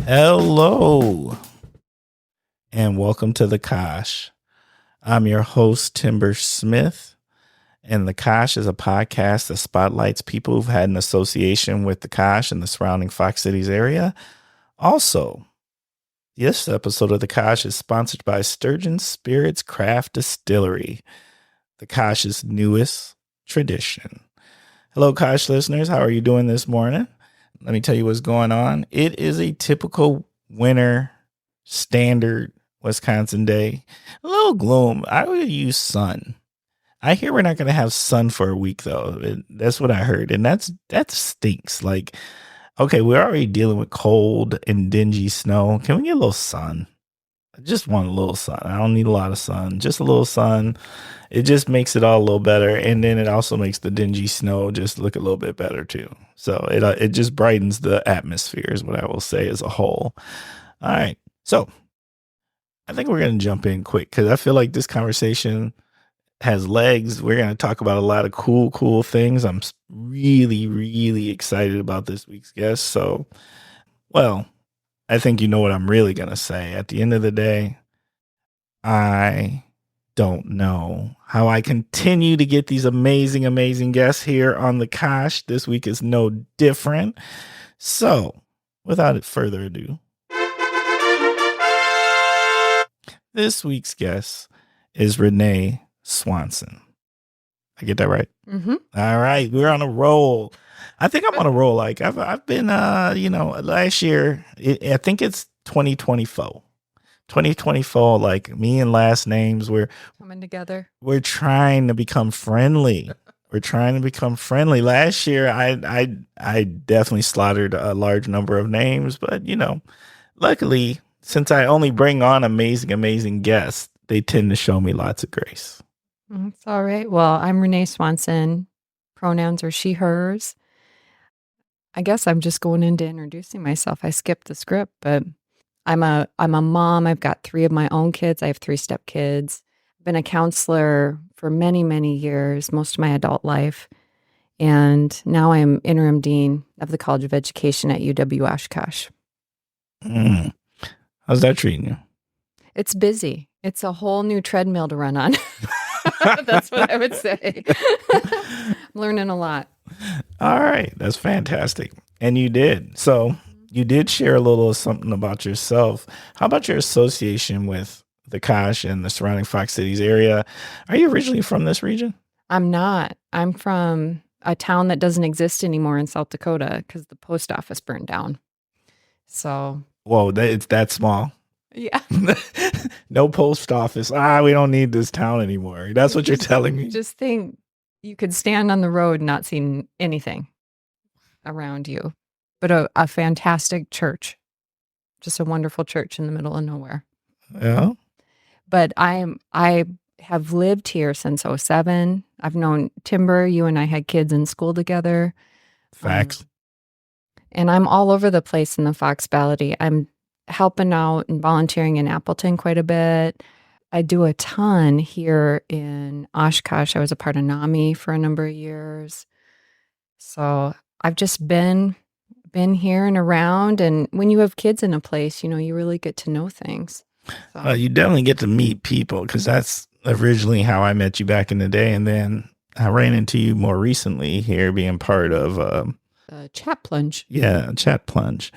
Hello, and welcome to The Kosh. I'm your host, Timber Smith, and The Kosh is a podcast that spotlights people who've had an association with The Kosh and the surrounding Fox Cities area. Also, this episode of The Kosh is sponsored by Sturgeon Spirits Craft Distillery, The Kosh's newest tradition. Hello, Kosh listeners. How are you doing this morning? Let me tell you what's going on. It is a typical winter standard Wisconsin day. A little gloom. I would use sun. I hear we're not going to have sun for a week, though. That's what I heard. And that stinks. Like, okay, we're already dealing with cold and dingy snow. Can we get a little sun? I just want a little sun. I don't need a lot of sun. Just a little sun. It just makes it all a little better. And then it also makes the dingy snow just look a little bit better, too. So it just brightens the atmosphere is what I will say as a whole. All right. So I think we're going to jump in quick because I feel like this conversation has legs. We're going to talk about a lot of cool things. I'm really, really excited about this week's guest. So, well, I think you know what I'm really going to say. At the end of the day, I don't know how I continue to get these amazing guests here on The Kosh. This week is no different. So, without further ado, this week's guest is Renae Swanson. I get that right? Mm-hmm. All right. We're on a roll. I think I'm on a roll. Like I've been, last year, I think it's 2024. 2024, like me and last names, we're Coming together. We're trying to become friendly. Last year, I definitely slaughtered a large number of names, but luckily, since I only bring on amazing guests, they tend to show me lots of grace. It's all right. Well, I'm Renae Swanson. Pronouns are she, hers. I guess I'm just going into introducing myself. I skipped the script, but I'm a mom. I've got 3 of my own kids. I have 3 stepkids. I've been a counselor for many years, most of my adult life. And now I'm interim dean of the College of Education at UW Oshkosh. How's that treating you? It's busy. It's a whole new treadmill to run on. That's what I would say. I'm learning a lot. All right. That's fantastic. And you did. So you did share a little something about yourself. How about your association with the Kosh and the surrounding Fox Cities area? Are you originally from this region? I'm not. I'm from a town that doesn't exist anymore in South Dakota because the post office burned down. So. Whoa, it's that small. Yeah. No post office. We don't need this town anymore. That's what you're telling me. Just think you could stand on the road and not see anything around you. But a fantastic church. Just a wonderful church in the middle of nowhere. Yeah. But I have lived here since 2007. I've known Timber. You and I had kids in school together. Facts. And I'm all over the place in the Fox Valley. I'm helping out and volunteering in Appleton quite a bit. I do a ton here in Oshkosh. I was a part of NAMI for a number of years. So I've just been here and around. And when you have kids in a place, you really get to know things. So. You definitely get to meet people because that's originally how I met you back in the day. And then I ran into you more recently here being part of Chat Plunge. Yeah, Chat Plunge.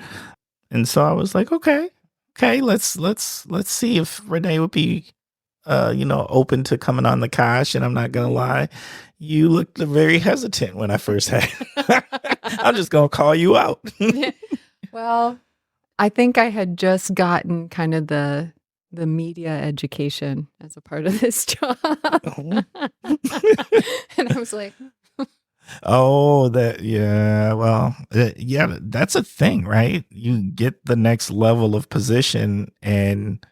And so I was like, okay, let's see if Renae would be, open to coming on the Kosh. And I'm not gonna lie, you looked very hesitant when I first had. I'm just gonna call you out. Well, I think I had just gotten kind of the media education as a part of this job, and I was like. Oh, that's a thing, right? You get the next level of position and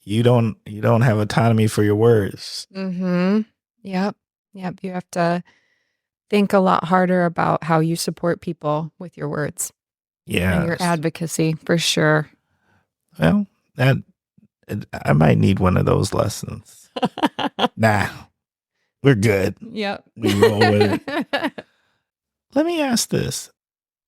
you don't have autonomy for your words. Mm-hmm. Yep. You have to think a lot harder about how you support people with your words. Yeah. And your advocacy, for sure. Well, I might need one of those lessons. Nah. We're good. Yep. We roll with it. Let me ask this.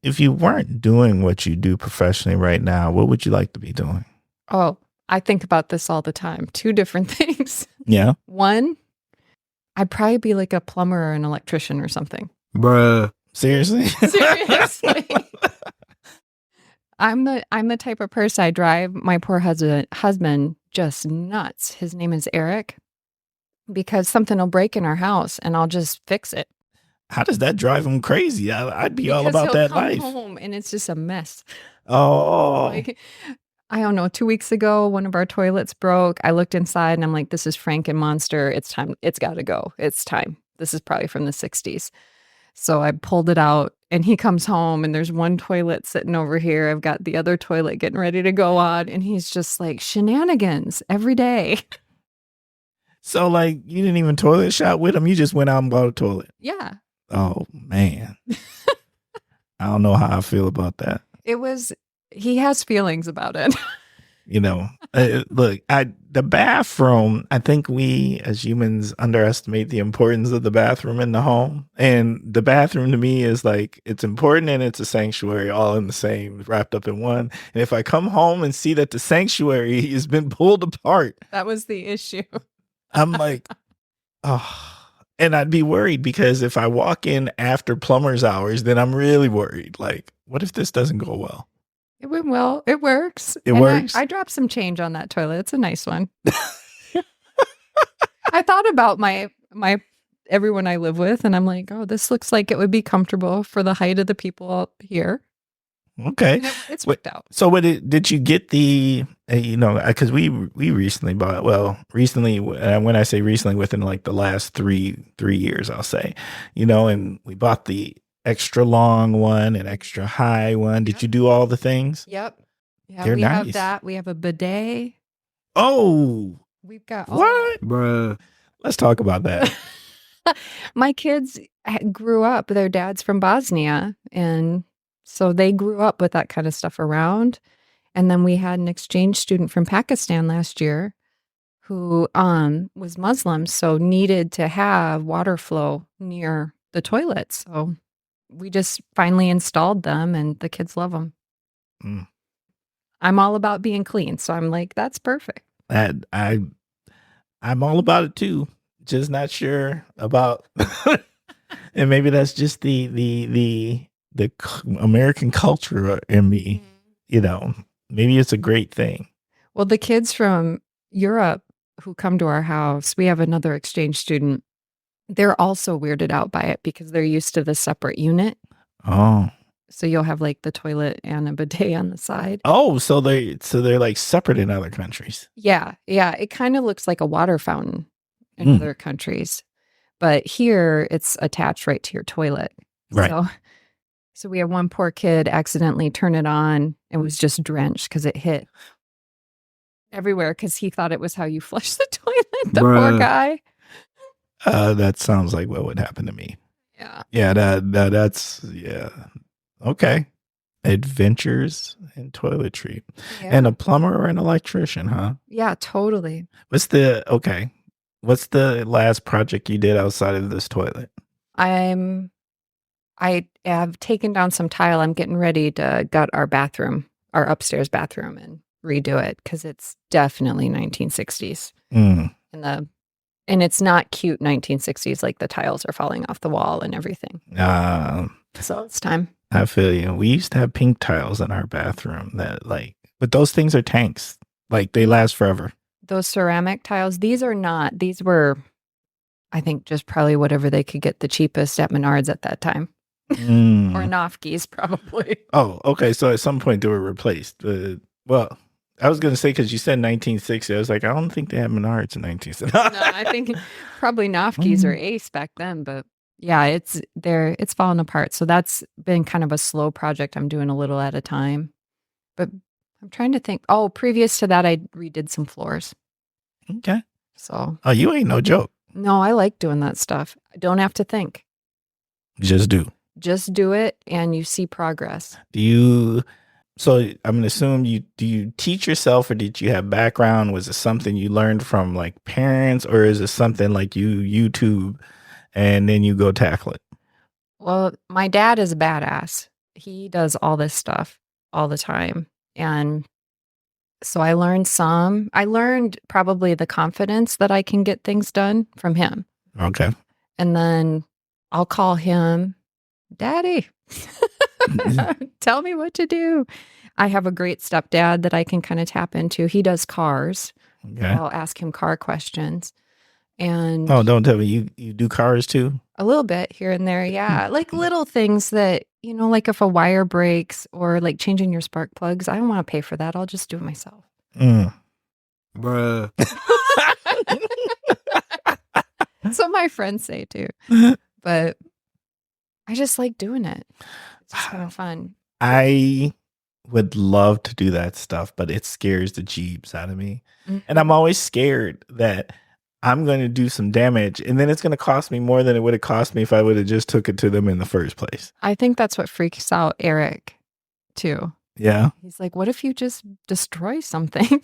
if you weren't doing what you do professionally right now, what would you like to be doing? Oh, I think about this all the time. 2 different things. Yeah. One, I'd probably be like a plumber or an electrician or something. Bruh. Seriously? Seriously. I'm the type of person I drive my poor husband just nuts. His name is Eric, because something will break in our house and I'll just fix it. How does that drive him crazy? I'd be all Because about he'll that come life. home and it's just a mess. Oh. Like, I don't know, 2 weeks ago, one of our toilets broke. I looked inside and I'm like, this is Frankenmonster. It's time. It's got to go. It's time. This is probably from the 60s. So I pulled it out and he comes home and there's one toilet sitting over here. I've got the other toilet getting ready to go on. And he's just like, shenanigans every day. So, like, you didn't even toilet shop with him? You just went out and bought a toilet? Yeah. Oh, man. I don't know how I feel about that. He has feelings about it. You know, look, the bathroom, I think we as humans underestimate the importance of the bathroom in the home. And the bathroom to me is like, it's important and it's a sanctuary all in the same, wrapped up in one. And if I come home and see that the sanctuary has been pulled apart, that was the issue. I'm like, oh. And I'd be worried because if I walk in after plumber's hours, then I'm really worried. Like, what if this doesn't go well? It went well. It works. It works. I dropped some change on that toilet. It's a nice one. I thought about my everyone I live with, and I'm like, oh, this looks like it would be comfortable for the height of the people up here. Okay, it's worked out. So, did you get the? Because we recently bought. Well, recently, when I say recently, within like the last three years, I'll say, and we bought the extra long one and extra high one. Did you do all the things? Yep. Yeah, they're we nice. have that. We have a bidet. Oh, we've got what, bruh? Let's talk about that. My kids grew up. Their dad's from Bosnia, and so they grew up with that kind of stuff around. And then we had an exchange student from Pakistan last year who was Muslim, so needed to have water flow near the toilet. So we just finally installed them, and the kids love them. Mm. I'm all about being clean, so I'm like, that's perfect. I'm all about it too. Just not sure about, and maybe that's just the American culture in me. Maybe it's a great thing. Well, the kids from Europe who come to our house, we have another exchange student. They're also weirded out by it because they're used to the separate unit. Oh. So you'll have like the toilet and a bidet on the side. Oh, so they're like separate in other countries. Yeah. Yeah. It kind of looks like a water fountain in other countries. But here it's attached right to your toilet. Right. So we had one poor kid accidentally turn it on and was just drenched because it hit everywhere because he thought it was how you flush the toilet. The poor guy. That sounds like what would happen to me. Yeah. Yeah, that's yeah. Okay. Adventures in toiletry. Yeah. And a plumber or an electrician, huh? Yeah, totally. What's the last project you did outside of this toilet? I have taken down some tile. I'm getting ready to gut our upstairs bathroom, and redo it because it's definitely 1960s. And it's not cute 1960s, like the tiles are falling off the wall and everything. So it's time. I feel you. We used to have pink tiles in our bathroom but those things are tanks. Like they last forever. Those ceramic tiles, these are not. These were, I think, just probably whatever they could get the cheapest at Menards at that time. Or Nofke's, probably. Oh, okay. So at some point they were replaced. Well, I was going to say, because you said 1960. I was like, I don't think they had Menards in 1960. No, I think probably Nofke's or Ace back then. But yeah, it's falling apart. So that's been kind of a slow project. I'm doing a little at a time. But I'm trying to think. Oh, previous to that, I redid some floors. Okay. So. Oh, you ain't no joke. No, I like doing that stuff. I don't have to think. Just do. Just do it, and you see progress. So I'm going to assume do you teach yourself, or did you have background? Was it something you learned from like parents, or is it something like YouTube and then you go tackle it? Well, my dad is a badass. he does all this stuff all the time. And so I learned probably the confidence that I can get things done from him. Okay. And then I'll call him, Daddy, tell me what to do. I have a great stepdad that I can kind of tap into. He does cars. Okay. I'll ask him car questions. And don't tell me you do cars too? a little bit here and there. Yeah. Like little things that, like if a wire breaks or like changing your spark plugs, I don't want to pay for that. I'll just do it myself. Bruh. That's what my friends say too. But I just like doing it. It's just kind of fun. I would love to do that stuff, but it scares the jeeps out of me. Mm-hmm. And I'm always scared that I'm going to do some damage and then it's going to cost me more than it would have cost me if I would have just took it to them in the first place. I think that's what freaks out Eric too. Yeah. He's like, what if you just destroy something?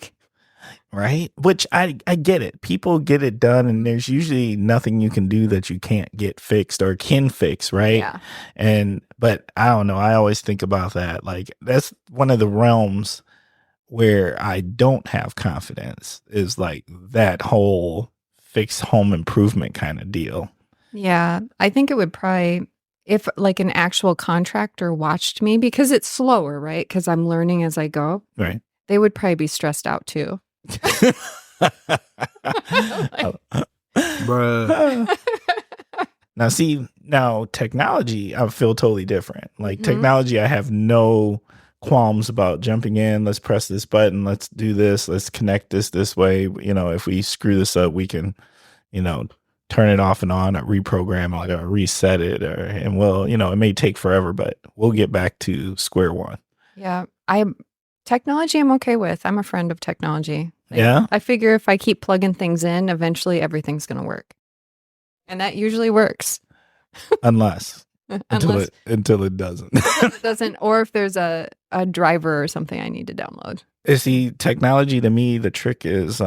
Right? Which I get it. People get it done and there's usually nothing you can do that you can't get fixed or can fix, right? Yeah. But I don't know. I always think about that. Like that's one of the realms where I don't have confidence is like that whole fixed home improvement kind of deal. Yeah. I think it would probably, if like an actual contractor watched me, because it's slower, right? Because I'm learning as I go. Right. They would probably be stressed out too. Bruh. Now technology, I feel totally different. Like technology, I have no qualms about jumping in. Let's press this button. Let's do this. Let's connect this way. If we screw this up, we can, turn it off and on or reprogram it or reset it and we'll, it may take forever, but we'll get back to square one. Yeah. Technology I'm okay with. I'm a friend of technology. Yeah. I figure if I keep plugging things in, eventually everything's going to work. And that usually works. Until it doesn't. It doesn't, or if there's a driver or something I need to download. See, technology to me, the trick is,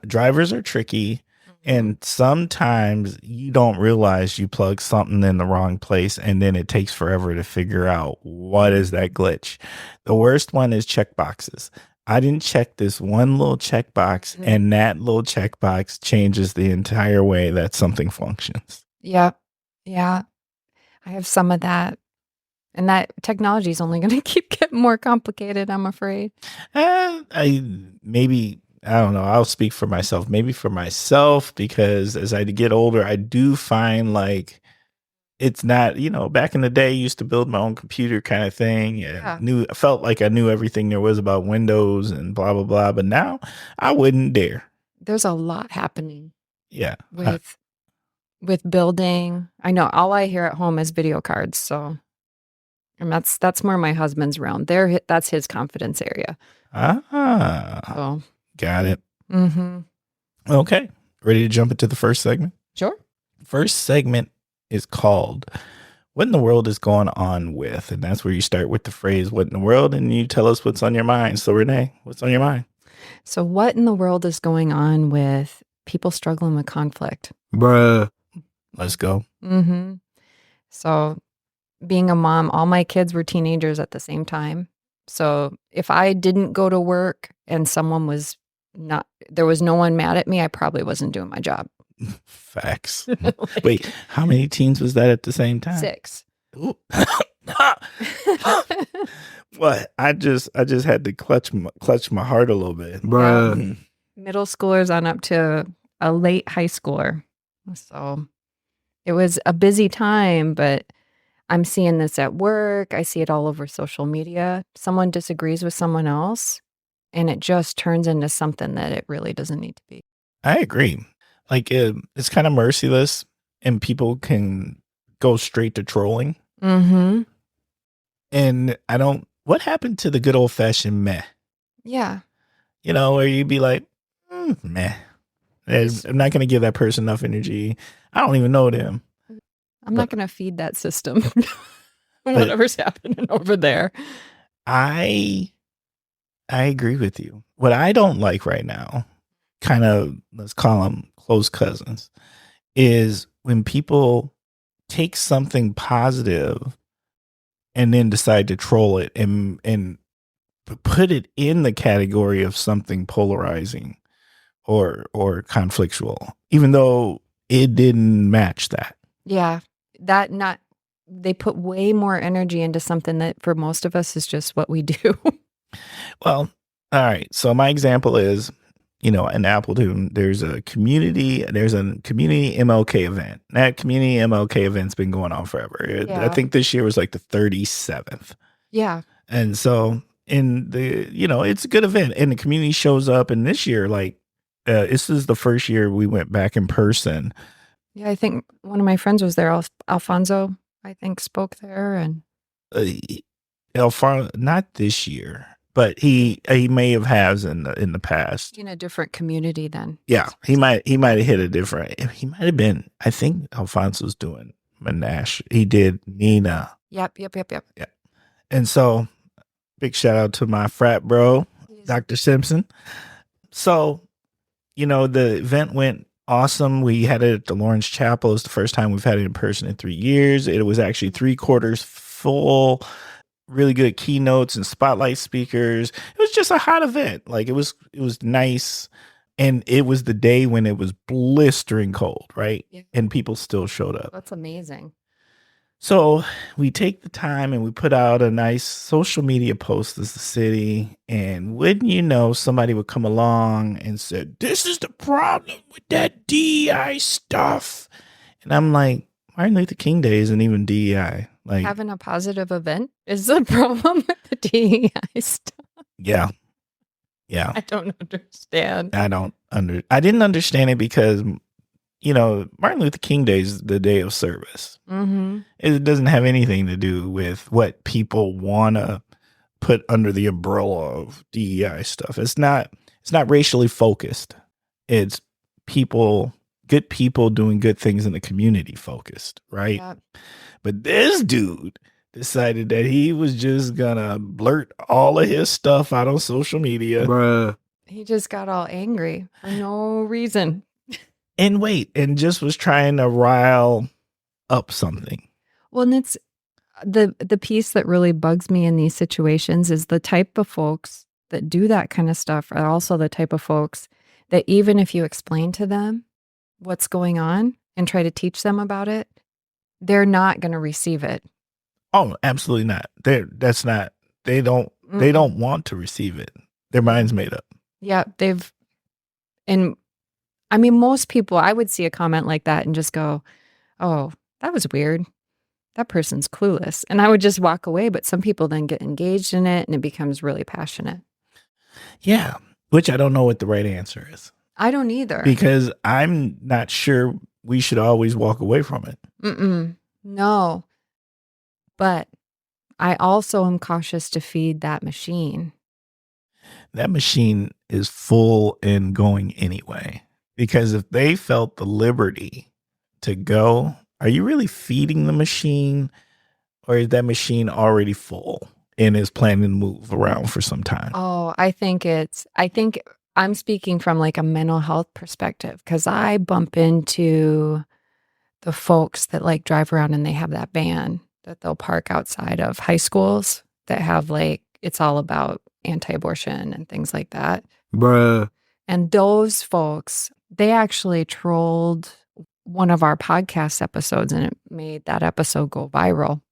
drivers are tricky. And sometimes you don't realize you plug something in the wrong place and then it takes forever to figure out what is that glitch. The worst one is checkboxes. I didn't check this one little checkbox and that little checkbox changes the entire way that something functions. Yeah. Yeah. I have some of that. And that technology is only going to keep getting more complicated, I'm afraid. I don't know. I'll speak for myself. Maybe for myself, because as I get older, I do find like it's not, back in the day, I used to build my own computer kind of thing. And I felt like I knew everything there was about Windows and blah, blah, blah. But now I wouldn't dare. There's a lot happening. Yeah. With building. I know all I hear at home is video cards. So, and that's more my husband's realm. That's his confidence area. So. Got it. Mm-hmm. Okay. Ready to jump into the first segment? Sure. First segment is called What in the World is Going On With? And that's where you start with the phrase, what in the world? And you tell us what's on your mind. So Renae, what's on your mind? So what in the world is going on with people struggling with conflict? Bruh. Let's go. Mm-hmm. So being a mom, all my kids were teenagers at the same time. So if I didn't go to work and there was no one mad at me, I probably wasn't doing my job. Facts. Wait, how many teens was that at the same time? 6. What? I just had to clutch my heart a little bit. Bruh. Middle schoolers on up to a late high schooler. So it was a busy time, but I'm seeing this at work. I see it all over social media. Someone disagrees with someone else, and it just turns into something that it really doesn't need to be. I agree. Like it's kind of merciless, and people can go straight to trolling. Mm-hmm. And what happened to the good old fashioned meh? Yeah. Where you'd be like, meh. I'm not going to give that person enough energy. I don't even know them. I'm not going to feed that system. Whatever's happening over there. I agree with you. What I don't like right now, kind of, let's call them close cousins, is when people take something positive and then decide to troll it and put it in the category of something polarizing or conflictual, even though it didn't match that. Yeah. They put way more energy into something that for most of us is just what we do. Well, all right. So my example is, in Appleton, there's a community MLK event. That community MLK event's been going on forever. Yeah. I think this year was like the 37th. Yeah. And so it's a good event and the community shows up. And this year, this is the first year we went back in person. Yeah. I think one of my friends was there. Alfonso, I think, spoke there. And Alfonso, not this year, but he may have in the past. In a different community then. Yeah. He might have hit a different, he might have been, I think Alfonso's doing Monash. He did Nina. Yep. Yeah. And so big shout out to my frat bro, Dr. Simpson. So, the event went awesome. We had it at the Lawrence Chapel. It's the first time we've had it in person in 3 years. It was actually 3/4 full, really good keynotes and spotlight speakers. It was just a hot event. It was nice. And it was the day when it was blistering cold, right? Yeah. And people still showed up. That's amazing. So we take the time and we put out a nice social media post as the city. And wouldn't you know, somebody would come along and said, "This is the problem with that DEI stuff." And I'm like, Martin Luther King Day isn't even DEI. Having a positive event is the problem with the DEI stuff. Yeah. Yeah. I don't understand. I didn't understand it because Martin Luther King Day is the day of service. Mm-hmm. It doesn't have anything to do with what people want to put under the umbrella of DEI stuff. It's not racially focused. It's good people doing good things in the community focused, right? Yep. But this dude decided that he was just gonna blurt all of his stuff out on social media. Bruh. He just got all angry for no reason. And just was trying to rile up something. Well, and it's the piece that really bugs me in these situations is the type of folks that do that kind of stuff are also the type of folks that even if you explain to them what's going on and try to teach them about it, they're not going to receive it. Oh, absolutely not. They don't want to receive it. Their mind's made up. Yeah, most people, I would see a comment like that and just go, "Oh, that was weird. That person's clueless." And I would just walk away. But some people then get engaged in it and it becomes really passionate. Yeah, which I don't know what the right answer is. I don't either. Because I'm not sure we should always walk away from it. No. But I also am cautious to feed that machine. That machine is full and going anyway. Because if they felt the liberty to go, are you really feeding the machine, or is that machine already full and is planning to move around for some time? Oh, I think I'm speaking from a mental health perspective, because I bump into the folks that drive around and they have that van that they'll park outside of high schools that have it's all about anti-abortion and things like that. Bruh. And those folks, they actually trolled one of our podcast episodes, and it made that episode go viral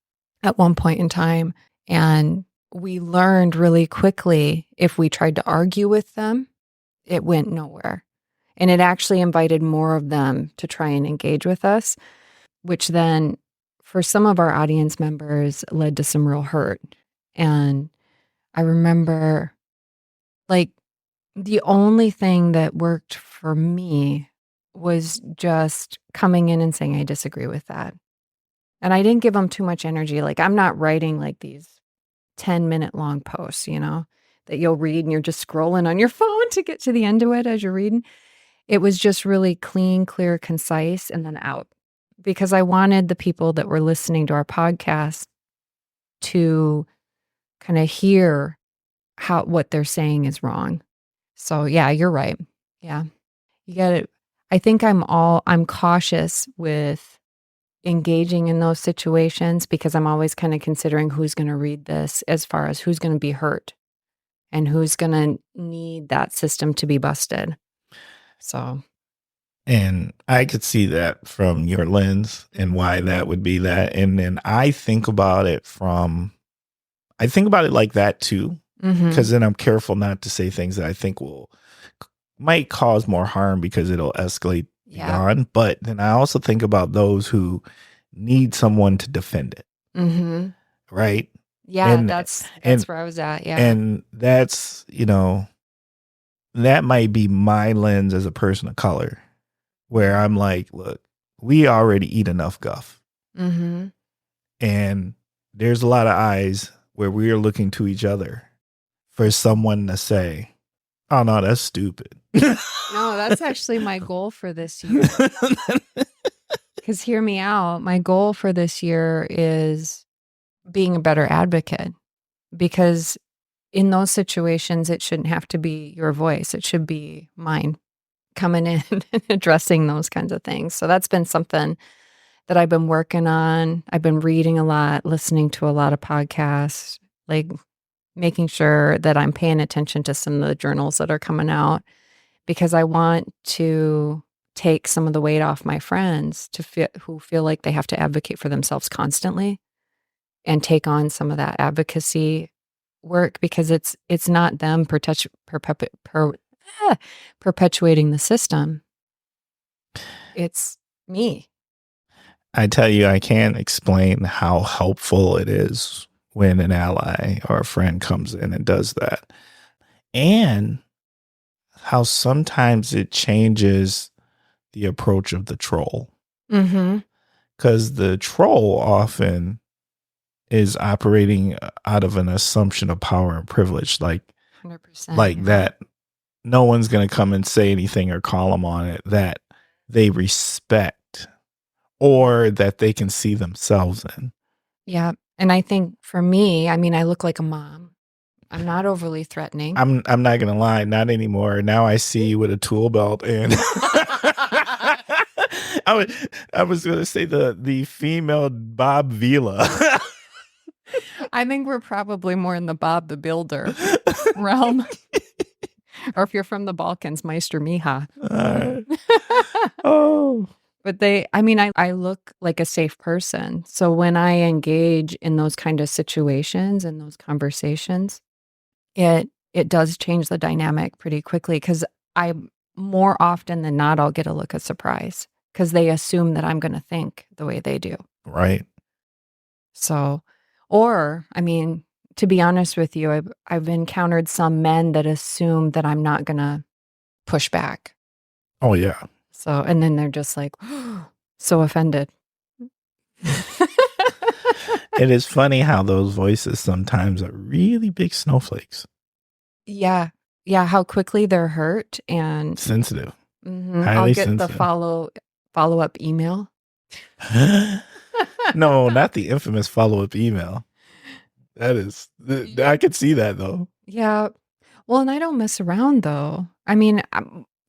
at one point in time. And we learned really quickly, if we tried to argue with them, it went nowhere. And it actually invited more of them to try and engage with us, which then for some of our audience members led to some real hurt. And I remember the only thing that worked for me was just coming in and saying, "I disagree with that." And I didn't give them too much energy. I'm not writing these 10-minute long posts, that you'll read and you're just scrolling on your phone to get to the end of it as you're reading. It was just really clean, clear, concise, and then out. Because I wanted the people that were listening to our podcast to kind of hear what they're saying is wrong. So yeah, you're right. Yeah. You got it. I think I'm cautious with engaging in those situations because I'm always kind of considering who's going to read this as far as who's going to be hurt and who's going to need that system to be busted. So. And I could see that from your lens and why that would be that. And then I think about it like that too, because then I'm careful not to say things that I think might cause more harm because it'll escalate beyond. But then I also think about those who need someone to defend it. Mm-hmm. Right. Yeah. And that's where I was at. Yeah. And that's, that might be my lens as a person of color, where I'm like, look, we already eat enough guff. Mm-hmm. And there's a lot of eyes where we are looking to each other for someone to say, oh, no, that's stupid. No, that's actually my goal for this year. Because hear me out. My goal for this year is being a better advocate. Because in those situations, it shouldn't have to be your voice. It should be mine coming in and addressing those kinds of things. So that's been something that I've been working on. I've been reading a lot, listening to a lot of podcasts, like making sure that I'm paying attention to some of the journals that are coming out, because I want to take some of the weight off my friends who feel like they have to advocate for themselves constantly and take on some of that advocacy work, because it's not them perpetuating the system. It's me. I tell you, I can't explain how helpful it is when an ally or a friend comes in and does that. And how sometimes it changes the approach of the troll. Mm-hmm. Because the troll often is operating out of an assumption of power and privilege, like 100%, that no one's going to come and say anything or call them on it that they respect or that they can see themselves in. Yeah. And I think for me, I mean, I look like a mom. I'm not overly threatening. I'm not going to lie, not anymore. Now I see you with a tool belt and I was going to say the female Bob Vila. I think we're probably more in the Bob the Builder realm. Or if you're from the Balkans, Meister Miha. Oh. But I look like a safe person. So when I engage in those kind of situations and those conversations, it does change the dynamic pretty quickly, because I more often than not, I'll get a look of surprise because they assume that I'm going to think the way they do. Right. So, or, I mean, to be honest with you, I've encountered some men that assume that I'm not going to push back. Oh, yeah. So, and then they're just like, so offended. It is funny how those voices sometimes are really big snowflakes. Yeah. Yeah. How quickly they're hurt and sensitive. Mm-hmm. I'll get sensitive. The follow-up email. No, not the infamous follow-up email. I could see that though. Yeah. Well, and I don't mess around though. I mean,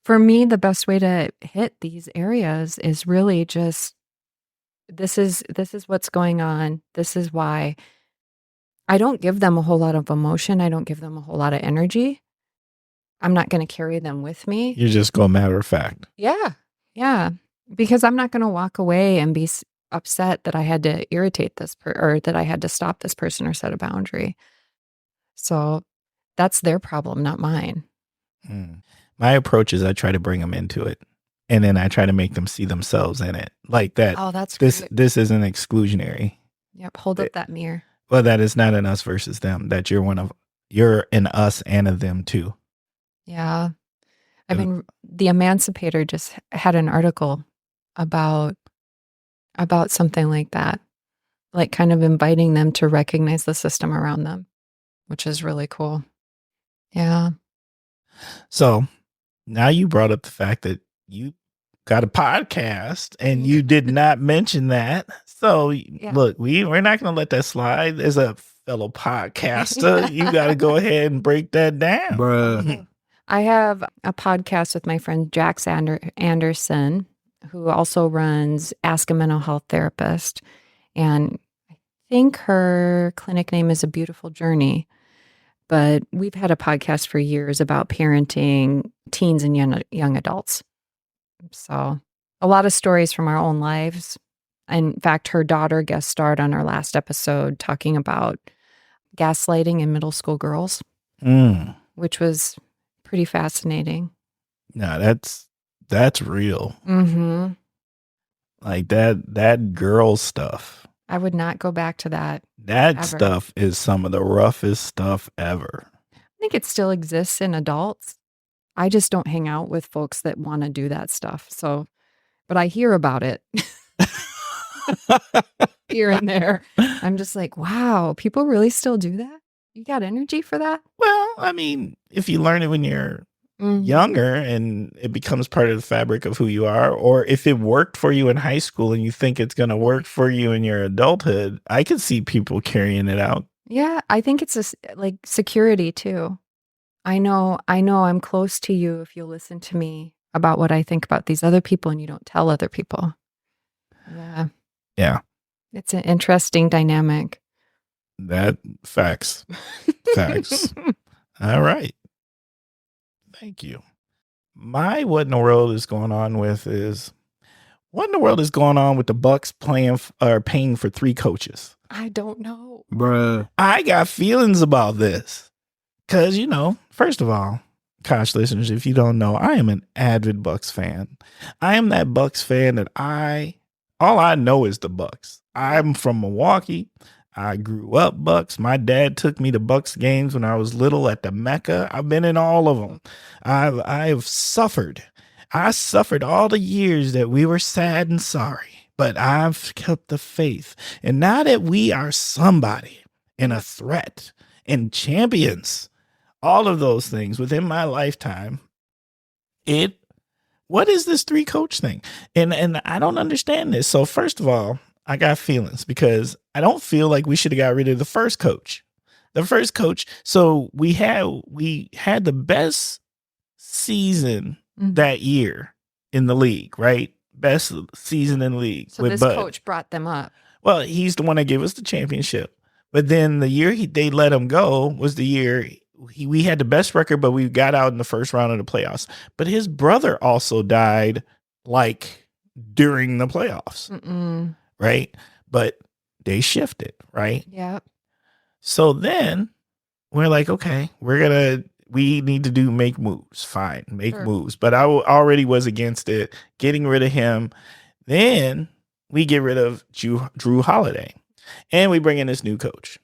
for me, the best way to hit these areas is really just, this is what's going on. This is why. I don't give them a whole lot of emotion. I don't give them a whole lot of energy. I'm not going to carry them with me. You're just going matter of fact. Yeah. Yeah. Because I'm not going to walk away and be upset that I had to irritate this or that I had to stop this person or set a boundary. So that's their problem, not mine. My approach is I try to bring them into it, and then I try to make them see themselves in it, like that. Oh, that's great. This isn't exclusionary. Yep. Hold up that mirror. Well, that is not an us versus them. That you're an us and a them too. Yeah. I mean, The Emancipator just had an article about something like that, like kind of inviting them to recognize the system around them, which is really cool. Yeah. So now you brought up the fact that you got a podcast and you did not mention that. So Look, we're not going to let that slide. As a fellow podcaster, you got to go ahead and break that down. Bruh. I have a podcast with my friend Jax Anderson, who also runs Ask a Mental Health Therapist. And I think her clinic name is A Beautiful Journey. But we've had a podcast for years about parenting teens and young adults. So a lot of stories from our own lives. In fact, her daughter guest starred on our last episode talking about gaslighting in middle school girls, which was pretty fascinating. No, that's real. Mm-hmm. Like that girl stuff. I would not go back to that. That ever. stuff is some of the roughest stuff ever. I think it still exists in adults. I just don't hang out with folks that want to do that stuff. So, but I hear about it here and there. I'm just like, wow, people really still do that? You got energy for that? Well, I mean, if you learn it when you're younger and it becomes part of the fabric of who you are, or if it worked for you in high school and you think it's going to work for you in your adulthood, I could see people carrying it out. Yeah, I think it's like security too. I know I'm close to you if you'll listen to me about what I think about these other people and you don't tell other people. Yeah. Yeah. It's an interesting dynamic. That facts. Facts. All right. Thank you. My what in the world is going on with is what in the world is going on with the Bucks paying for 3 coaches? I don't know. Bruh. I got feelings about this. Cause first of all, Kosh listeners, if you don't know, I am an avid Bucks fan. I am that Bucks fan that all I know is the Bucks. I'm from Milwaukee. I grew up Bucks. My dad took me to Bucks games when I was little at the Mecca. I've been in all of them. I've suffered. I suffered all the years that we were sad and sorry, but I've kept the faith. And now that we are somebody and a threat and champions, all of those things within my lifetime, what is this 3 coach thing? And I don't understand this. So first of all, I got feelings because I don't feel like we should have got rid of the first coach. So we had the best season that year in the league, right? Best season in the league. So this coach brought them up. Well, he's the one that gave us the championship. But then the year they let him go was the year we had the best record, but we got out in the first round of the playoffs. But his brother also died like during the playoffs. Right? But they shifted, right? Yeah. So then we're like, okay, we need to make moves. Fine, make moves. But I already was against it, getting rid of him. Then we get rid of Drew Holiday and we bring in this new coach.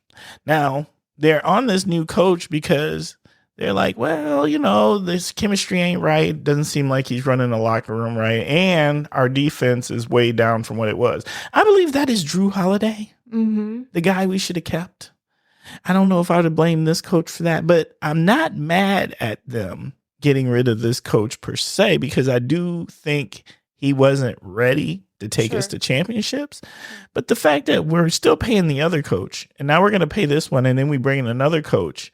Now they're on this new coach because they're like, well, this chemistry ain't right. Doesn't seem like he's running the locker room right. And our defense is way down from what it was. I believe that is Drew Holiday, the guy we should have kept. I don't know if I would blame this coach for that, but I'm not mad at them getting rid of this coach per se, because I do think he wasn't ready to take us to championships. But the fact that we're still paying the other coach and now we're going to pay this one and then we bring in another coach,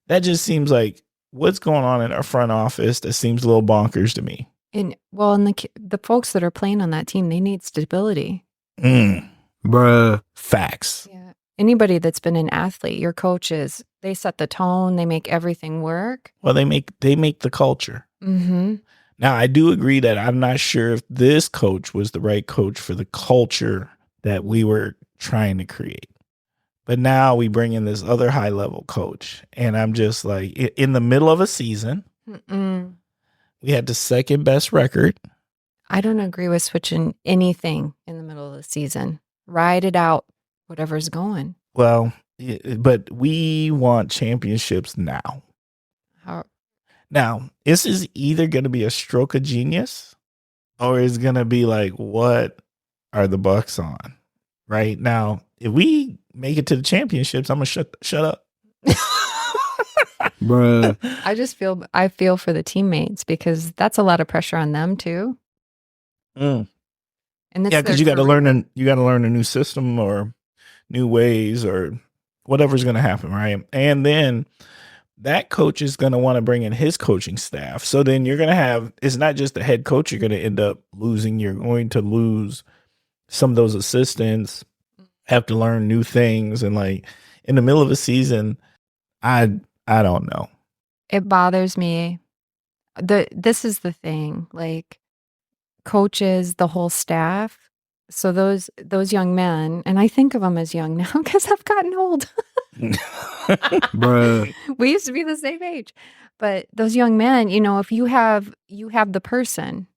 that just seems like what's going on in our front office that seems a little bonkers to me. And the folks that are playing on that team, they need stability. Bruh. Facts. Yeah. Anybody that's been an athlete, your coaches, they set the tone, they make everything work. Well, they make the culture. Now, I do agree that I'm not sure if this coach was the right coach for the culture that we were trying to create. But now we bring in this other high level coach. And I'm just like, in the middle of a season, we had the second best record. I don't agree with switching anything in the middle of the season. Ride it out, whatever's going. Well, but we want championships now. Now, this is either going to be a stroke of genius or it's going to be like, what are the Bucks on? Right now, if we make it to the championships, I'm going to shut up. Bruh. I feel for the teammates because that's a lot of pressure on them too. And because you got to learn a new system or new ways or whatever's going to happen, right? And then that coach is going to want to bring in his coaching staff. So then you're going to have, it's not just the head coach you're going to end up losing. You're going to lose some of those assistants, have to learn new things. And like in the middle of a season, I don't know. It bothers me. This is the thing, like coaches, the whole staff. So those young men, and I think of them as young now because I've gotten old. Bruh. We used to be the same age. But those young men, if you have the person,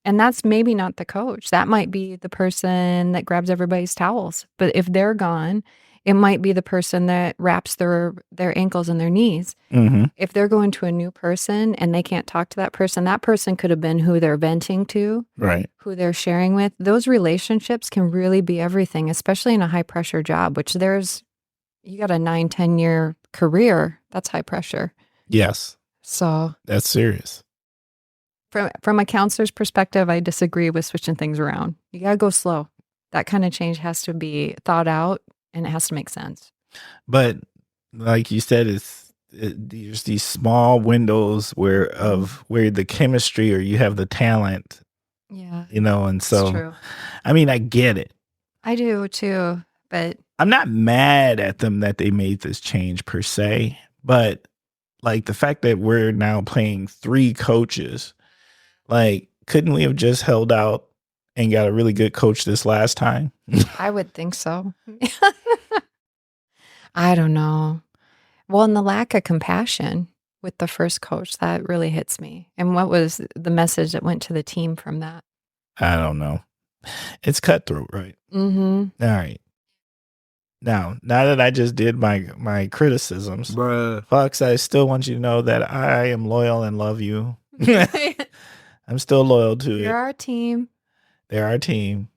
and that's maybe not the coach. That might be the person that grabs everybody's towels. But if they're gone, it might be the person that wraps their ankles and their knees. Mm-hmm. If they're going to a new person and they can't talk to that person could have been who they're venting to, Right. who they're sharing with. Those relationships can really be everything, especially in a high pressure job, which you got a 9-10 year career. That's high pressure. Yes. So that's serious. From a counselor's perspective, I disagree with switching things around. You got to go slow. That kind of change has to be thought out and it has to make sense. But like you said, there's these small windows where the chemistry or you have the talent. Yeah. And so, true. I mean, I get it. I do too, but I'm not mad at them that they made this change per se, but like the fact that we're now playing 3 coaches, like, couldn't we have just held out and got a really good coach this last time? I would think so. I don't know. Well, and the lack of compassion with the first coach, that really hits me. And what was the message that went to the team from that? I don't know. It's cutthroat, right? Mm-hmm. All right. Now that I just did my criticisms, Bruh. Fox, I still want you to know that I am loyal and love you. I'm still loyal to it. You're our team. They're our team.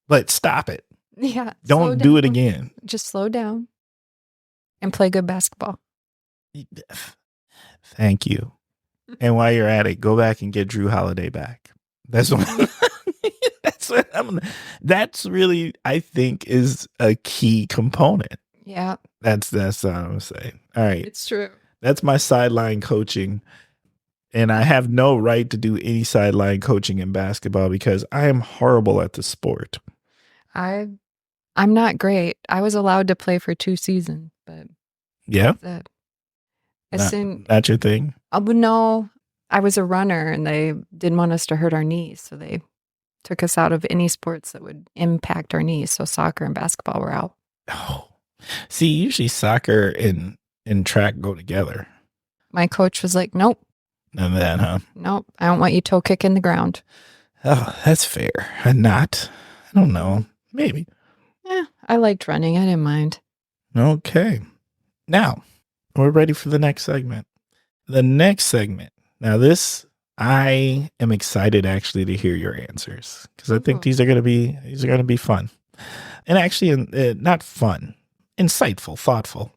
But stop it. Yeah. Don't do it again. Just slow down and play good basketball. Thank you. And while you're at it, go back and get Drew Holiday back. That's what that's really, I think, is a key component. Yeah. That's what I'm saying. All right. It's true. That's my sideline coaching. And I have no right to do any sideline coaching in basketball because I am horrible at the sport. I'm not great. I was allowed to play for 2 seasons, but yeah, that's your thing. No, I was a runner, and they didn't want us to hurt our knees, so they took us out of any sports that would impact our knees. So soccer and basketball were out. Oh, see, usually soccer and track go together. My coach was like, "Nope, none of that, huh? Nope, I don't want you toe kicking the ground." Oh, that's fair. I don't know. Maybe. Yeah, I liked running. I didn't mind. Okay. Now, we're ready for the next segment. The next segment. Now, I am excited actually to hear your answers because I think these are going to be fun. And actually not fun, insightful, thoughtful.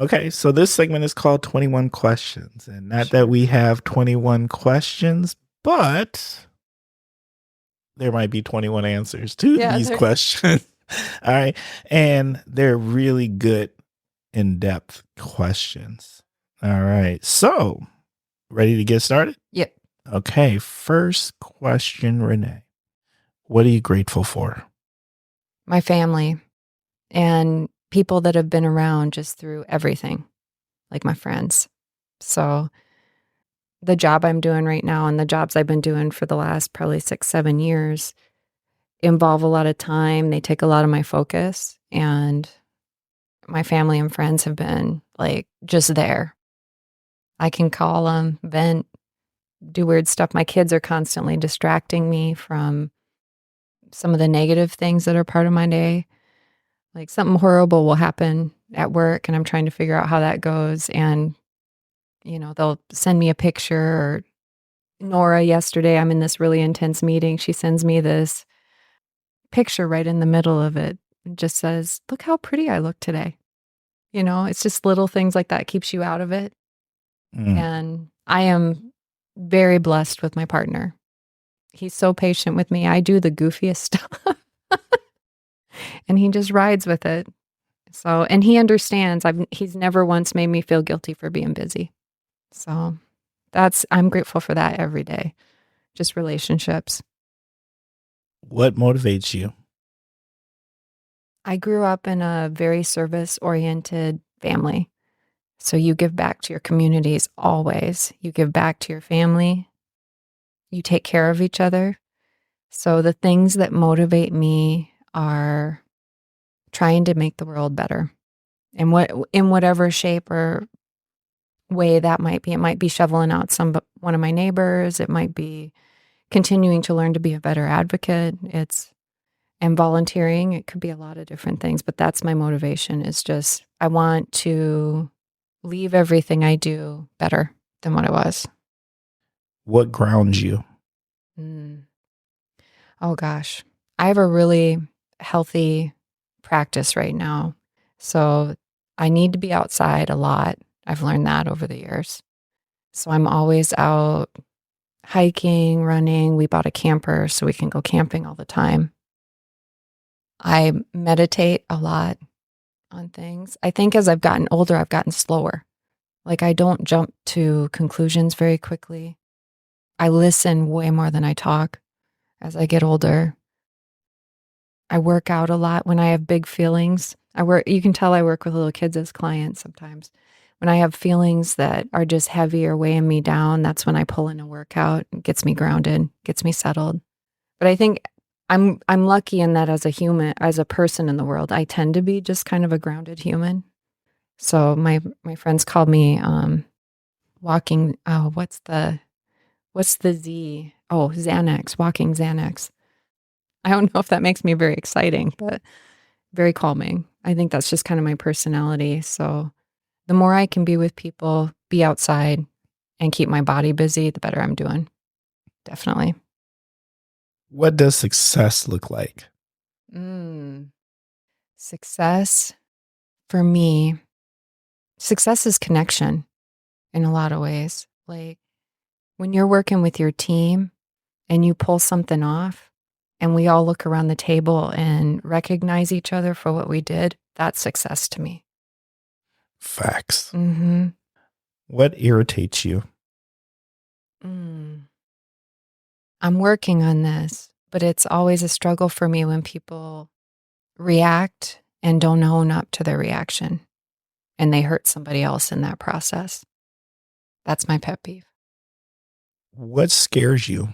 Okay, so this segment is called 21 Questions. And not that we have 21 questions, but there might be 21 answers to these questions. All right. And they're really good, in-depth questions. All right. So, ready to get started? Yep. Okay. First question, Renae. What are you grateful for? My family and people that have been around just through everything, like my friends. So the job I'm doing right now and the jobs I've been doing for the last probably 6-7 years involve a lot of time. They take a lot of my focus, and my family and friends have been like just there. I can call them, vent, do weird stuff. My kids are constantly distracting me from some of the negative things that are part of my day. Like something horrible will happen at work and I'm trying to figure out how that goes. And, they'll send me a picture. Or Nora, yesterday, I'm in this really intense meeting. She sends me this picture right in the middle of it. It just says, "Look how pretty I look today." It's just little things like that keeps you out of it. And I am very blessed with my partner. He's so patient with me. I do the goofiest stuff and he just rides with it. So, and he understands. He's never once made me feel guilty for being busy. So I'm grateful for that every day. Just relationships. What motivates you? I grew up in a very service-oriented family. So you give back to your communities always. You give back to your family. You take care of each other. So the things that motivate me are trying to make the world better. And in whatever shape or way that might be. It might be shoveling out one of my neighbors. It might be continuing to learn to be a better advocate. And volunteering. It could be a lot of different things, but that's my motivation is just, I want to leave everything I do better than what it was. What grounds you? Oh gosh. I have a really healthy practice right now. So I need to be outside a lot. I've learned that over the years. So I'm always out hiking, running. We bought a camper so we can go camping all the time. I meditate a lot on things. I think as I've gotten older, I've gotten slower. Like I don't jump to conclusions very quickly. I listen way more than I talk as I get older. I work out a lot when I have big feelings. You can tell I work with little kids as clients sometimes. When I have feelings that are just heavy or weighing me down, that's when I pull in a workout. It gets me grounded, gets me settled. But I think I'm lucky in that as a human, as a person in the world, I tend to be just kind of a grounded human. So my friends called me walking. Oh, what's the Z? Oh, Xanax, walking Xanax. I don't know if that makes me very exciting, but very calming. I think that's just kind of my personality. So the more I can be with people, be outside, and keep my body busy, the better I'm doing. Definitely. What does success look like? Success for me, success is connection in a lot of ways. Like when you're working with your team and you pull something off and we all look around the table and recognize each other for what we did, that's success to me. Facts. Mm-hmm. What irritates you? I'm working on this, but it's always a struggle for me when people react and don't own up to their reaction and they hurt somebody else in that process. That's my pet peeve. What scares you?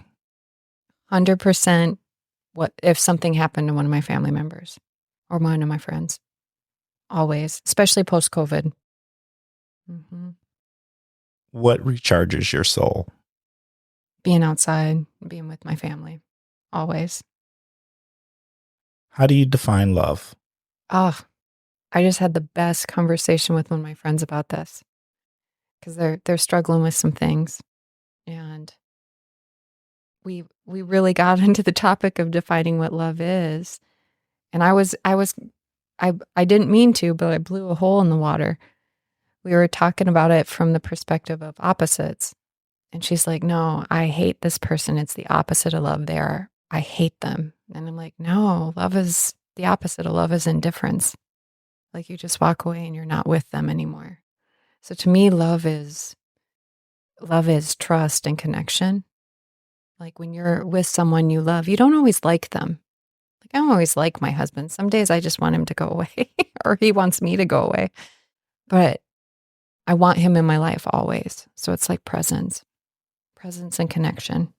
100% what if something happened to one of my family members or one of my friends. Always, especially post-COVID. Mm-hmm. What recharges your soul? Being outside, being with my family. Always. How do you define love? Oh, I just had the best conversation with one of my friends about this because they're struggling with some things, and we really got into the topic of defining what love is, and I didn't mean to, but I blew a hole in the water. We were talking about it from the perspective of opposites, and she's like, "No, I hate this person. It's the opposite of love. I hate them," and I'm like, "No, love is the opposite of love is indifference. Like you just walk away and you're not with them anymore." So to me, love is trust and connection. Like when you're with someone you love, you don't always like them. Like I don't always like my husband. Some days I just want him to go away or he wants me to go away. But I want him in my life always. So it's like presence and connection.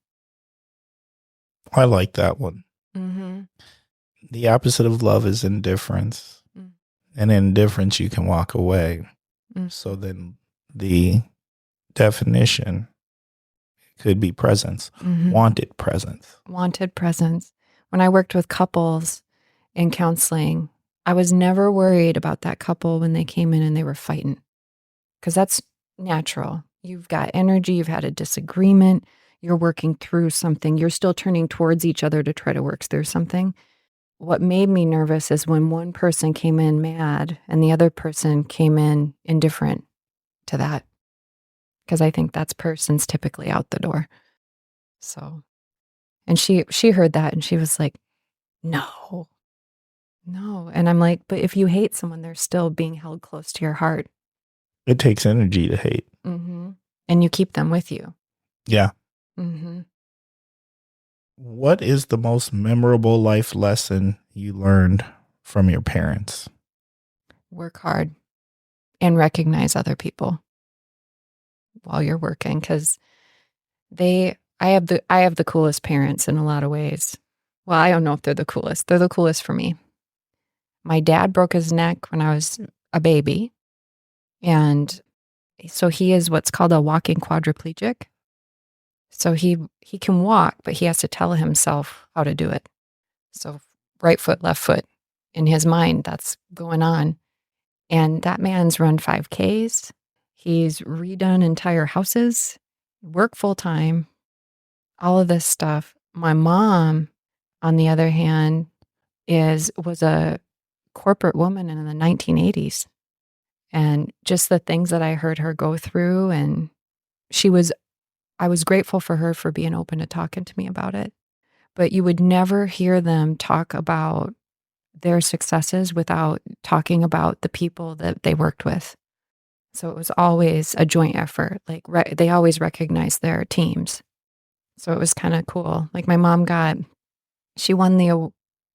I like that one. Mm-hmm. The opposite of love is indifference. Mm. And in indifference, you can walk away. Mm. So then the definition could be presence, wanted presence. Wanted presence. When I worked with couples in counseling, I was never worried about that couple when they came in and they were fighting because that's natural. You've got energy, you've had a disagreement, you're working through something, you're still turning towards each other to try to work through something. What made me nervous is when one person came in mad and the other person came in indifferent to that. Because I think that person's typically out the door. So, and she heard that and she was like, no, No. And I'm like, but if you hate someone, they're still being held close to your heart. It takes energy to hate. Mm-hmm. And you keep them with you. Yeah. Mm-hmm. What is the most memorable life lesson you learned from your parents? Work hard and recognize other people while you're working, because I have the coolest parents in a lot of ways. Well, I don't know if they're the coolest. They're the coolest for me. My dad broke his neck when I was a baby, and so he is what's called a walking quadriplegic. So he can walk, but he has to tell himself how to do it. So right foot, left foot. In his mind, that's going on. And that man's run 5Ks. He's redone entire houses, work full time, all of this stuff. My mom, on the other hand, was a corporate woman in the 1980s. And just the things that I heard her go through, and I was grateful for her for being open to talking to me about it. But you would never hear them talk about their successes without talking about the people that they worked with. So it was always a joint effort. Like they always recognized their teams. So it was kind of cool. Like my mom she won the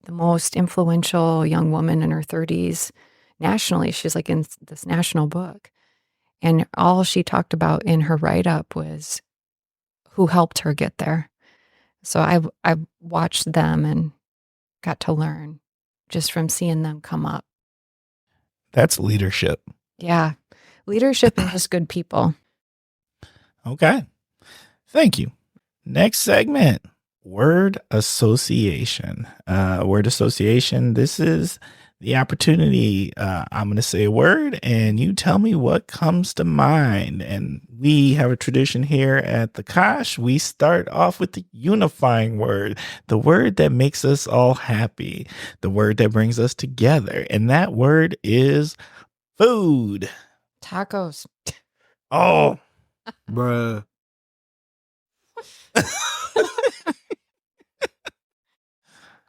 most influential young woman in her 30s nationally. She's like in this national book. And all she talked about in her write-up was who helped her get there. So I watched them and got to learn just from seeing them come up. That's leadership. Yeah. Leadership and just good people. Okay. Thank you. Next segment, word association. Word association. This is the opportunity. I'm going to say a word and you tell me what comes to mind. And we have a tradition here at the Kosh. We start off with the unifying word, the word that makes us all happy, the word that brings us together. And that word is food. Tacos. Oh, bruh.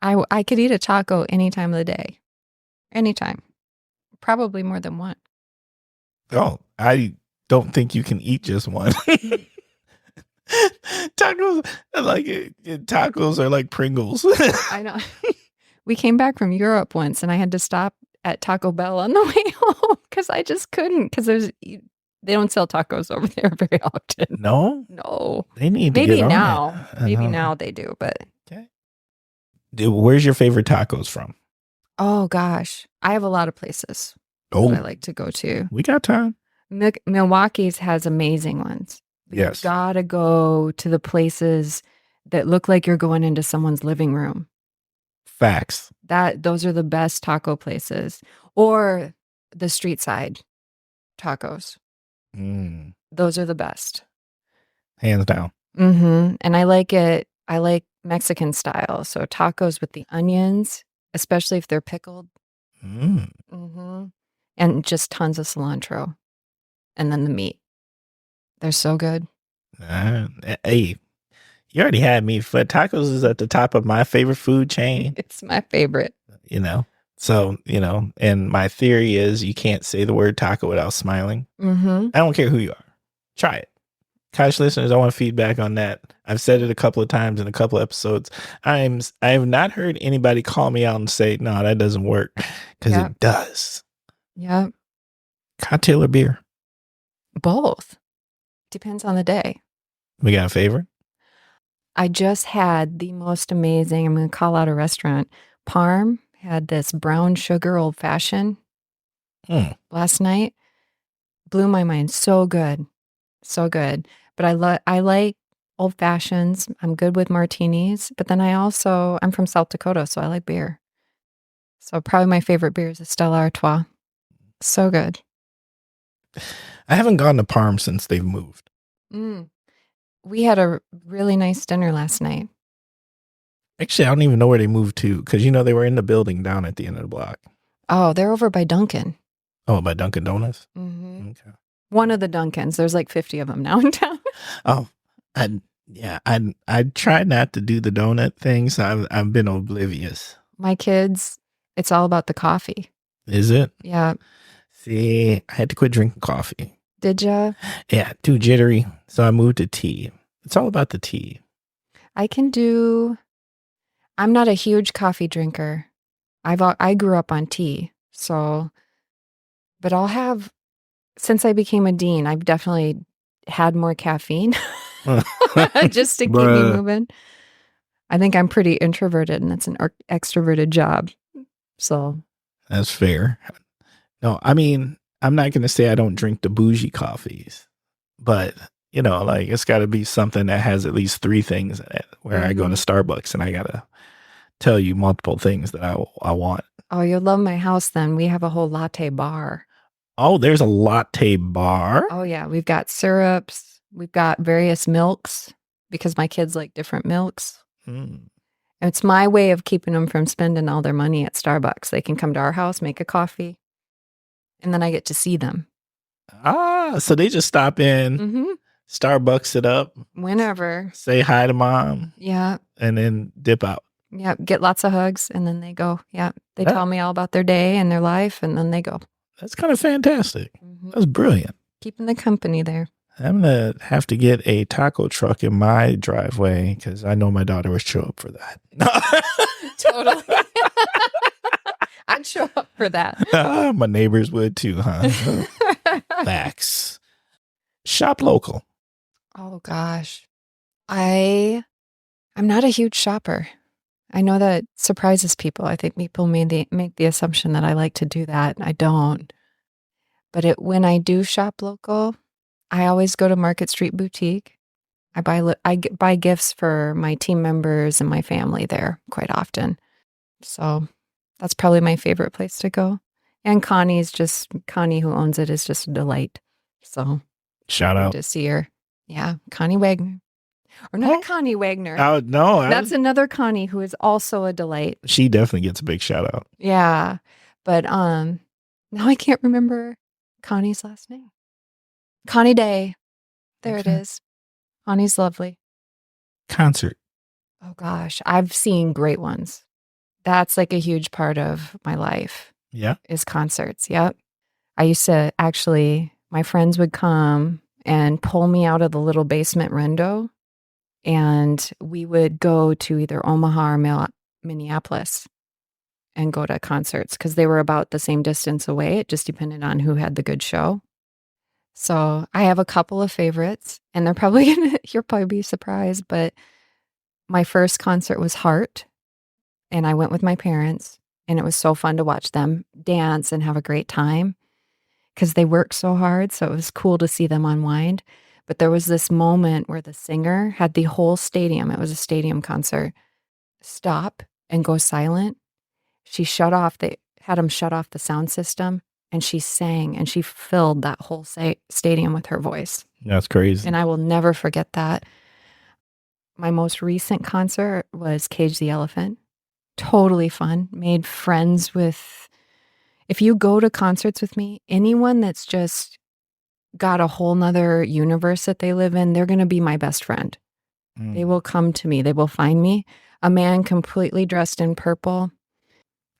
I could eat a taco any time of the day. Anytime. Probably more than one. Oh, I don't think you can eat just one. Tacos, tacos are like Pringles. I know. We came back from Europe once and I had to stop at Taco Bell on the way home because I just couldn't, because they don't sell tacos over there very often. No, they need to maybe get on now. it. Maybe now they do, but okay. Dude, where's your favorite tacos from? Oh gosh, I have a lot of places that I like to go to. We got time. Milwaukee's has amazing ones. But yes, you gotta go to the places that look like you're going into someone's living room. Facts. Those are the best taco places, or the street side tacos. Those are the best, hands down. Mm-hmm. And I like it. I like Mexican style, so tacos with the onions, especially if they're pickled. Mm-hmm. And just tons of cilantro, and then the meat. They're so good. Hey, you already had me. But tacos is at the top of my favorite food chain. It's my favorite. So, and my theory is you can't say the word taco without smiling. Mm-hmm. I don't care who you are. Try it. Kosh listeners, I want feedback on that. I've said it a couple of times in a couple of episodes. I have not heard anybody call me out and say, no, that doesn't work, because it does. Yeah. Cocktail or beer? Both. Depends on the day. We got a favorite? I just had the most amazing, I'm going to call out a restaurant. Parm had this brown sugar old fashioned last night. Blew my mind. So good. So good. But I like old fashions. I'm good with martinis. But then I'm from South Dakota, so I like beer. So probably my favorite beer is a Stella Artois. So good. I haven't gone to Parm since they've moved. We had a really nice dinner last night. Actually, I don't even know where they moved to, because they were in the building down at the end of the block. Oh, they're over by Dunkin'. Oh, by Dunkin' Donuts? Mm-hmm. Okay. One of the Dunkins. There's like 50 of them now in town. Oh, I try not to do the donut thing, so I've been oblivious. My kids, It's all about the coffee. Is it? Yeah. See, I had to quit drinking coffee. Did ya? Yeah, too jittery. So I moved to tea. It's all about the tea. I'm not a huge coffee drinker. I grew up on tea. So, but since I became a dean, I've definitely had more caffeine just to keep me moving. I think I'm pretty introverted and it's an extroverted job. So that's fair. No, I mean, I'm not going to say I don't drink the bougie coffees, but like it's got to be something that has at least 3 things in it where I go to Starbucks and I got to tell you multiple things that I want. Oh, you'll love my house then. We have a whole latte bar. Oh, there's a latte bar? Oh, yeah. We've got syrups. We've got various milks because my kids like different milks. And it's my way of keeping them from spending all their money at Starbucks. They can come to our house, make a coffee, and then I get to see them. Ah, so they just stop in, Starbucks it up. Whenever. Say hi to mom. Yeah. And then dip out. Yeah. Get lots of hugs, and then they go. Yeah. They tell me all about their day and their life, and then they go. That's kind of fantastic. That's brilliant. Keeping the company there. I'm going to have to get a taco truck in my driveway because I know my daughter would show up for that. Totally. I'd show up for that. My neighbors would too, huh? Facts. Shop local. Oh, gosh. I'm not a huge shopper. I know that surprises people. I think people make the assumption that I like to do that. I don't. But when I do shop local, I always go to Market Street Boutique. I buy gifts for my team members and my family there quite often. So that's probably my favorite place to go. And Connie, who owns it, is just a delight. So shout out to see her. Yeah, Connie Wagner. Or not Connie Wagner. Oh, no. That's another Connie who is also a delight. She definitely gets a big shout out. Yeah. But now I can't remember Connie's last name. Connie Day. There it is. Connie's lovely. Concert. Oh gosh, I've seen great ones. That's like a huge part of my life. Yeah. Is concerts. Yep. I used to my friends would come and pull me out of the little basement rendo, and we would go to either Omaha or Minneapolis and go to concerts because they were about the same distance away. It just depended on who had the good show. So I have a couple of favorites, and you'll probably be surprised, but my first concert was Heart, and I went with my parents, and it was so fun to watch them dance and have a great time because they work so hard. So it was cool to see them unwind. But there was this moment where the singer had the whole stadium, it was a stadium concert, stop and go silent. They had them shut off the sound system, and she sang, and she filled that whole stadium with her voice. That's crazy. And I will never forget that. My most recent concert was Cage the Elephant. Totally fun. Made friends with, if you go to concerts with me, anyone that's just got a whole nother universe that they live in, they're going to be my best friend. They will come to me. They will find me. A man completely dressed in purple.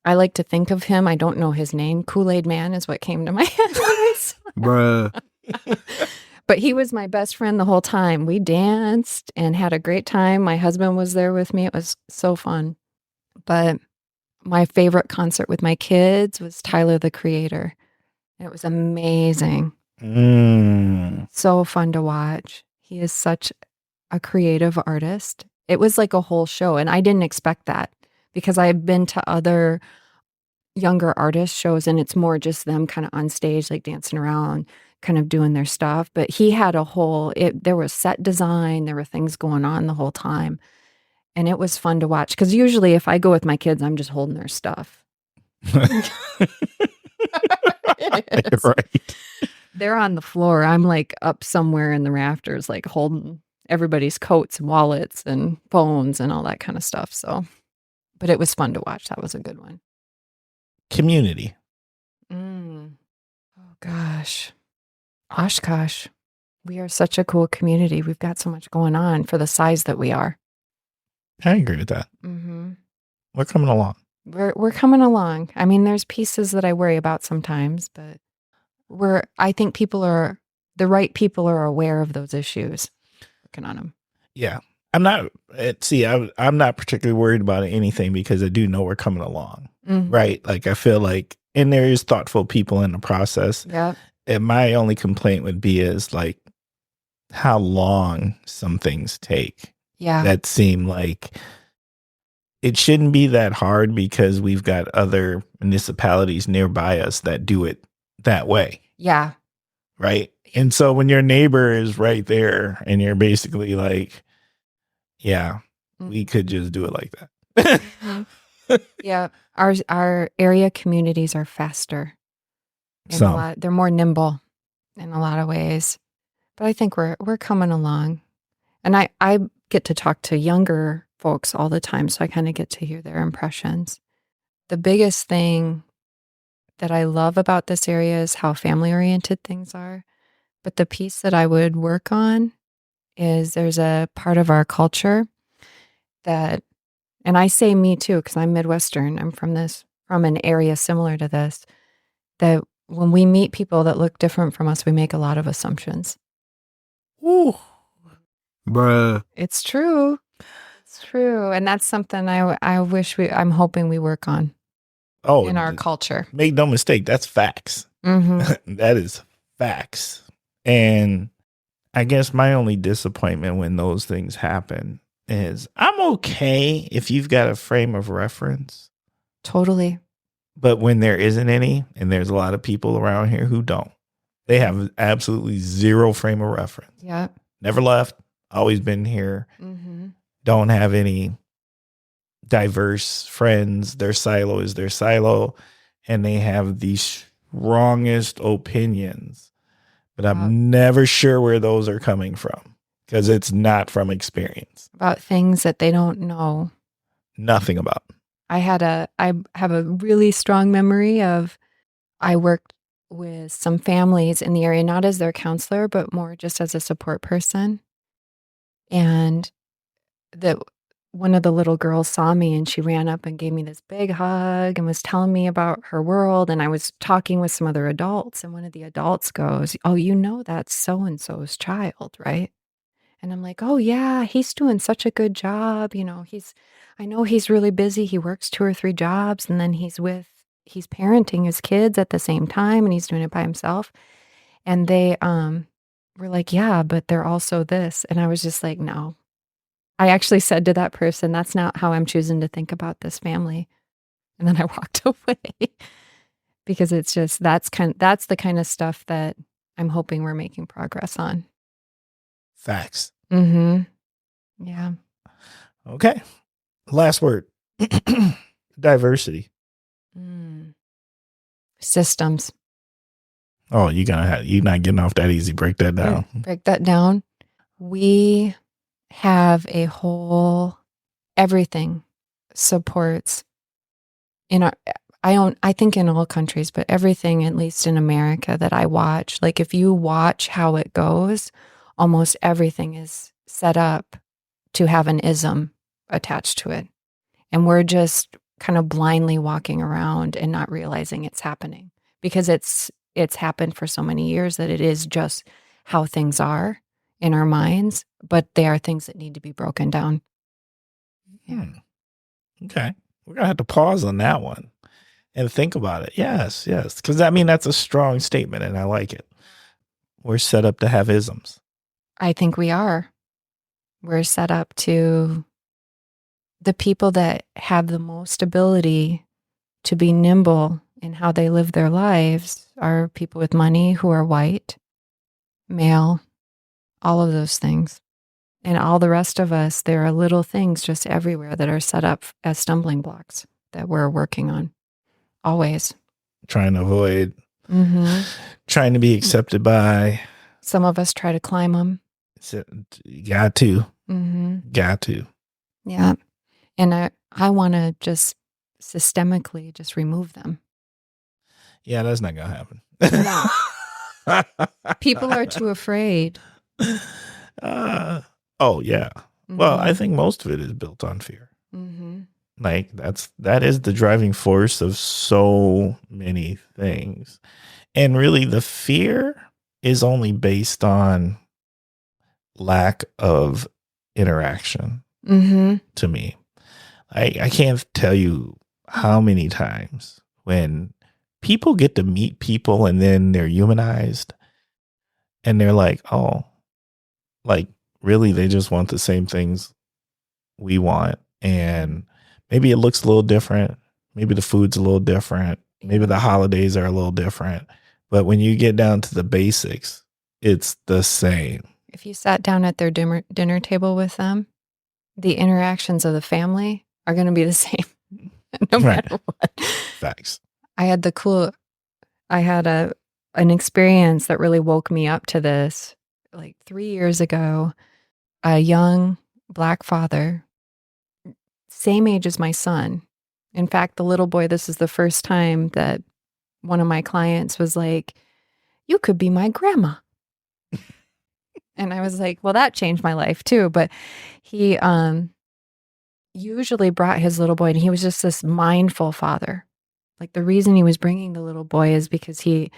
I like to think of him. I don't know his name. Kool-Aid Man is what came to my head. Bruh. But he was my best friend the whole time. We danced and had a great time. My husband was there with me. It was so fun. But my favorite concert with my kids was Tyler, the Creator. It was amazing. So fun to watch. He is such a creative artist. It was like a whole show, and I didn't expect that because I had been to other younger artist shows, and it's more just them kind of on stage, like dancing around, kind of doing their stuff. But he had there was set design, there were things going on the whole time. And it was fun to watch because usually if I go with my kids, I'm just holding their stuff. Right. They're on the floor. I'm like up somewhere in the rafters, like holding everybody's coats and wallets and phones and all that kind of stuff. So, but it was fun to watch. That was a good one. Community. Oh gosh. Oshkosh. We are such a cool community. We've got so much going on for the size that we are. I agree with that. We're coming along. We're coming along. I mean, there's pieces that I worry about sometimes, but I think the right people are aware of those issues, working on them. Yeah. I'm not, I'm not particularly worried about anything because I do know we're coming along, right? Like I feel like, and there is thoughtful people in the process. Yeah. And my only complaint would be is like how long some things take. Yeah. That seem like it shouldn't be that hard because we've got other municipalities nearby us that do it that way. Yeah. Right. And so when your neighbor is right there and you're basically like, yeah, we could just do it like that. Yeah. Our area communities are faster. They're more nimble in a lot of ways. But I think we're coming along. And I get to talk to younger folks all the time, so I kind of get to hear their impressions. The biggest thing that I love about this area is how family-oriented things are. But the piece that I would work on is there's a part of our culture that, and I say me too, because I'm Midwestern, I'm from an area similar to this, that when we meet people that look different from us, we make a lot of assumptions. Ooh. Bruh. It's true. It's true. And that's something I'm hoping we work on in our culture. Make no mistake, that's facts. That is facts. And I guess my only disappointment when those things happen is I'm okay if you've got a frame of reference. Totally. But when there isn't any, and there's a lot of people around here who don't, they have absolutely zero frame of reference. Yeah. Never left, always been here. Don't have any diverse friends. Their silo is their silo, and they have the strongest opinions. But I'm never sure where those are coming from because it's not from experience. About things that they don't know. Nothing about. I have a really strong memory of, I worked with some families in the area, not as their counselor, but more just as a support person. And one of the little girls saw me and she ran up and gave me this big hug and was telling me about her world. And I was talking with some other adults, and one of the adults goes, "Oh, that's so-and-so's child, right?" And I'm like, "Oh yeah, he's doing such a good job. I know he's really busy. He works 2 or 3 jobs, and then he's parenting his kids at the same time, and he's doing it by himself." And they were like, "Yeah, but they're also this." And I was just like, "No." I actually said to that person, "That's not how I'm choosing to think about this family." And then I walked away because it's just, that's the kind of stuff that I'm hoping we're making progress on. Facts. Yeah. Okay. Last word. Diversity. Systems. Oh, you're not getting off that easy. Break that down. Break that down. We have everything supports I think in all countries, but everything, at least in America, that I watch, like if you watch how it goes, almost everything is set up to have an ism attached to it. And we're just kind of blindly walking around and not realizing it's happening because it's happened for so many years that it is just how things are in our minds, but they are things that need to be broken down. Yeah. Okay. We're going to have to pause on that one and think about it. Yes. Because that's a strong statement and I like it. We're set up to have isms. I think we are. We're set up to, the people that have the most ability to be nimble in how they live their lives are people with money who are white, male, all of those things. And all the rest of us, there are little things just everywhere that are set up as stumbling blocks that we're working on. Always. Trying to avoid. Trying to be accepted by. Some of us try to climb them. Got to. Got to. Yeah. And I want to just systemically just remove them. Yeah, that's not going to happen. No. People are too afraid. Oh, yeah. Well, I think most of it is built on fear. Like that is the driving force of so many things. And really the fear is only based on lack of interaction to me. I can't tell you how many times when people get to meet people and then they're humanized and they're like, oh, like really they just want the same things we want. And maybe it looks a little different. Maybe the food's a little different. Maybe the holidays are a little different. But when you get down to the basics, it's the same. If you sat down at their dinner table with them, the interactions of the family are going to be the same no matter what. Facts. I had an experience that really woke me up to this. Like 3 years ago, a young Black father, same age as my son. In fact, the little boy, this is the first time that one of my clients was like, "You could be my grandma." And I was like, well, that changed my life too. But he usually brought his little boy, and he was just this mindful father. Like the reason he was bringing the little boy is because the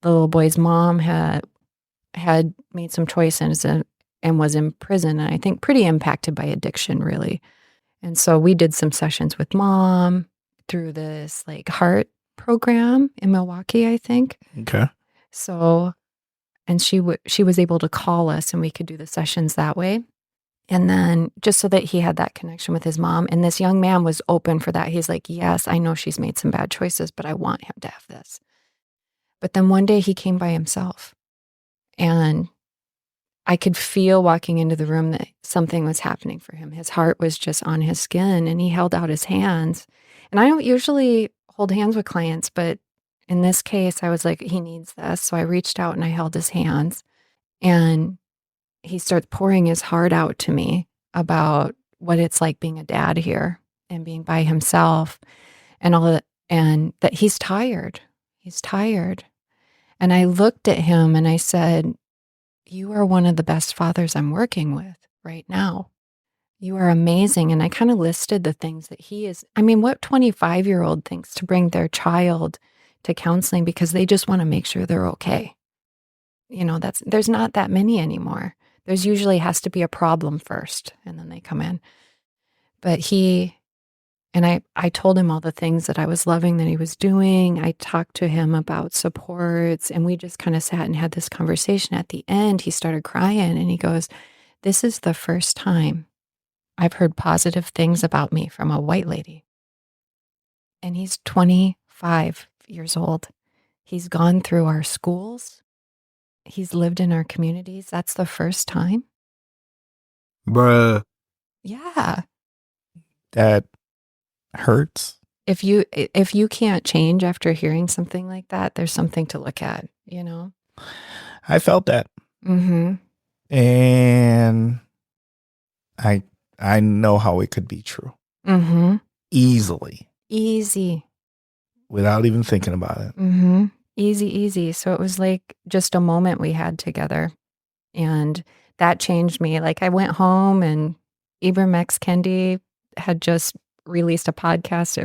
little boy's mom had made some choices and was in prison, and I think pretty impacted by addiction, really. And so we did some sessions with mom through this like heart program in Milwaukee, I think. Okay. So, and she was able to call us and we could do the sessions that way. And then just so that he had that connection with his mom. And this young man was open for that. He's like, yes, I know she's made some bad choices, but I want him to have this. But then one day he came by himself, and I could feel walking into the room that something was happening for him. His heart was just on his skin, and he held out his hands. And I don't usually hold hands with clients, but in this case, I was like, he needs this. So I reached out and I held his hands, and he starts pouring his heart out to me about what it's like being a dad here and being by himself and all that, and that he's tired. He's tired. And I looked at him and I said, you are one of the best fathers I'm working with right now. You are amazing. And I kind of listed the things that he is. I mean, what 25-year-old thinks to bring their child to counseling because they just want to make sure they're okay? You know, there's not that many anymore. There's usually has to be a problem first, and then they come in. But I told him all the things that I was loving that he was doing. I talked to him about supports, and we just kind of sat and had this conversation. At the end, he started crying, and he goes, this is the first time I've heard positive things about me from a white lady. And he's 25 years old. He's gone through our schools. He's lived in our communities. That's the first time. Bruh. Yeah. That hurts. If you can't change after hearing something like that, there's something to look at, you know? I felt that. Mm-hmm. And I know how it could be true. Mm-hmm. Easily. Easy. Without even thinking about it. Mm-hmm. Easy. So it was like just a moment we had together. And that changed me. Like I went home, and Ibram X. Kendi had just released a podcast,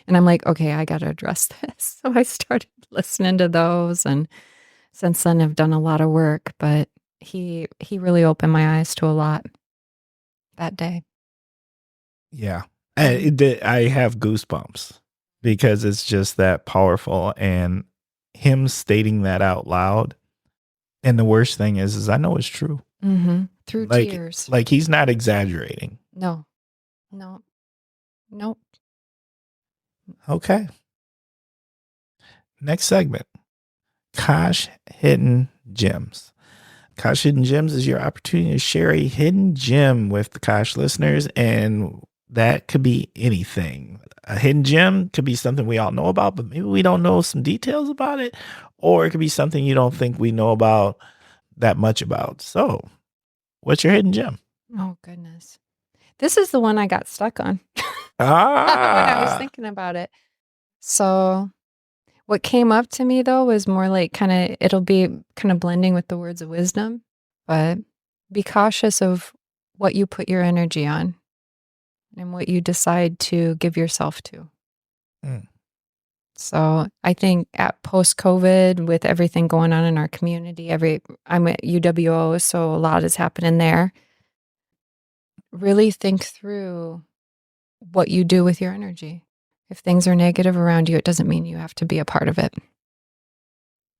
and I'm like, okay, I got to address this. So I started listening to those, and since then I've done a lot of work, but he really opened my eyes to a lot that day. Yeah. I have goosebumps because it's just that powerful, and him stating that out loud. And the worst thing is I know it's true. Mm-hmm. Through tears. Like he's not exaggerating. No. Okay. Next segment. Kosh Hidden Gems. Kosh Hidden Gems is your opportunity to share a hidden gem with the Kosh listeners, and that could be anything. A hidden gem could be something we all know about, but maybe we don't know some details about it, or it could be something you don't think we know about that much about. So, what's your hidden gem? Oh, goodness. This is the one I got stuck on when I was thinking about it. So what came up to me, though, was more like it'll be kind of blending with the words of wisdom, but be cautious of what you put your energy on. and what you decide to give yourself to. Mm. So I think at post-COVID, with everything going on in our community, I'm at UWO, so a lot is happening there. Really think through what you do with your energy. If things are negative around you, it doesn't mean you have to be a part of it.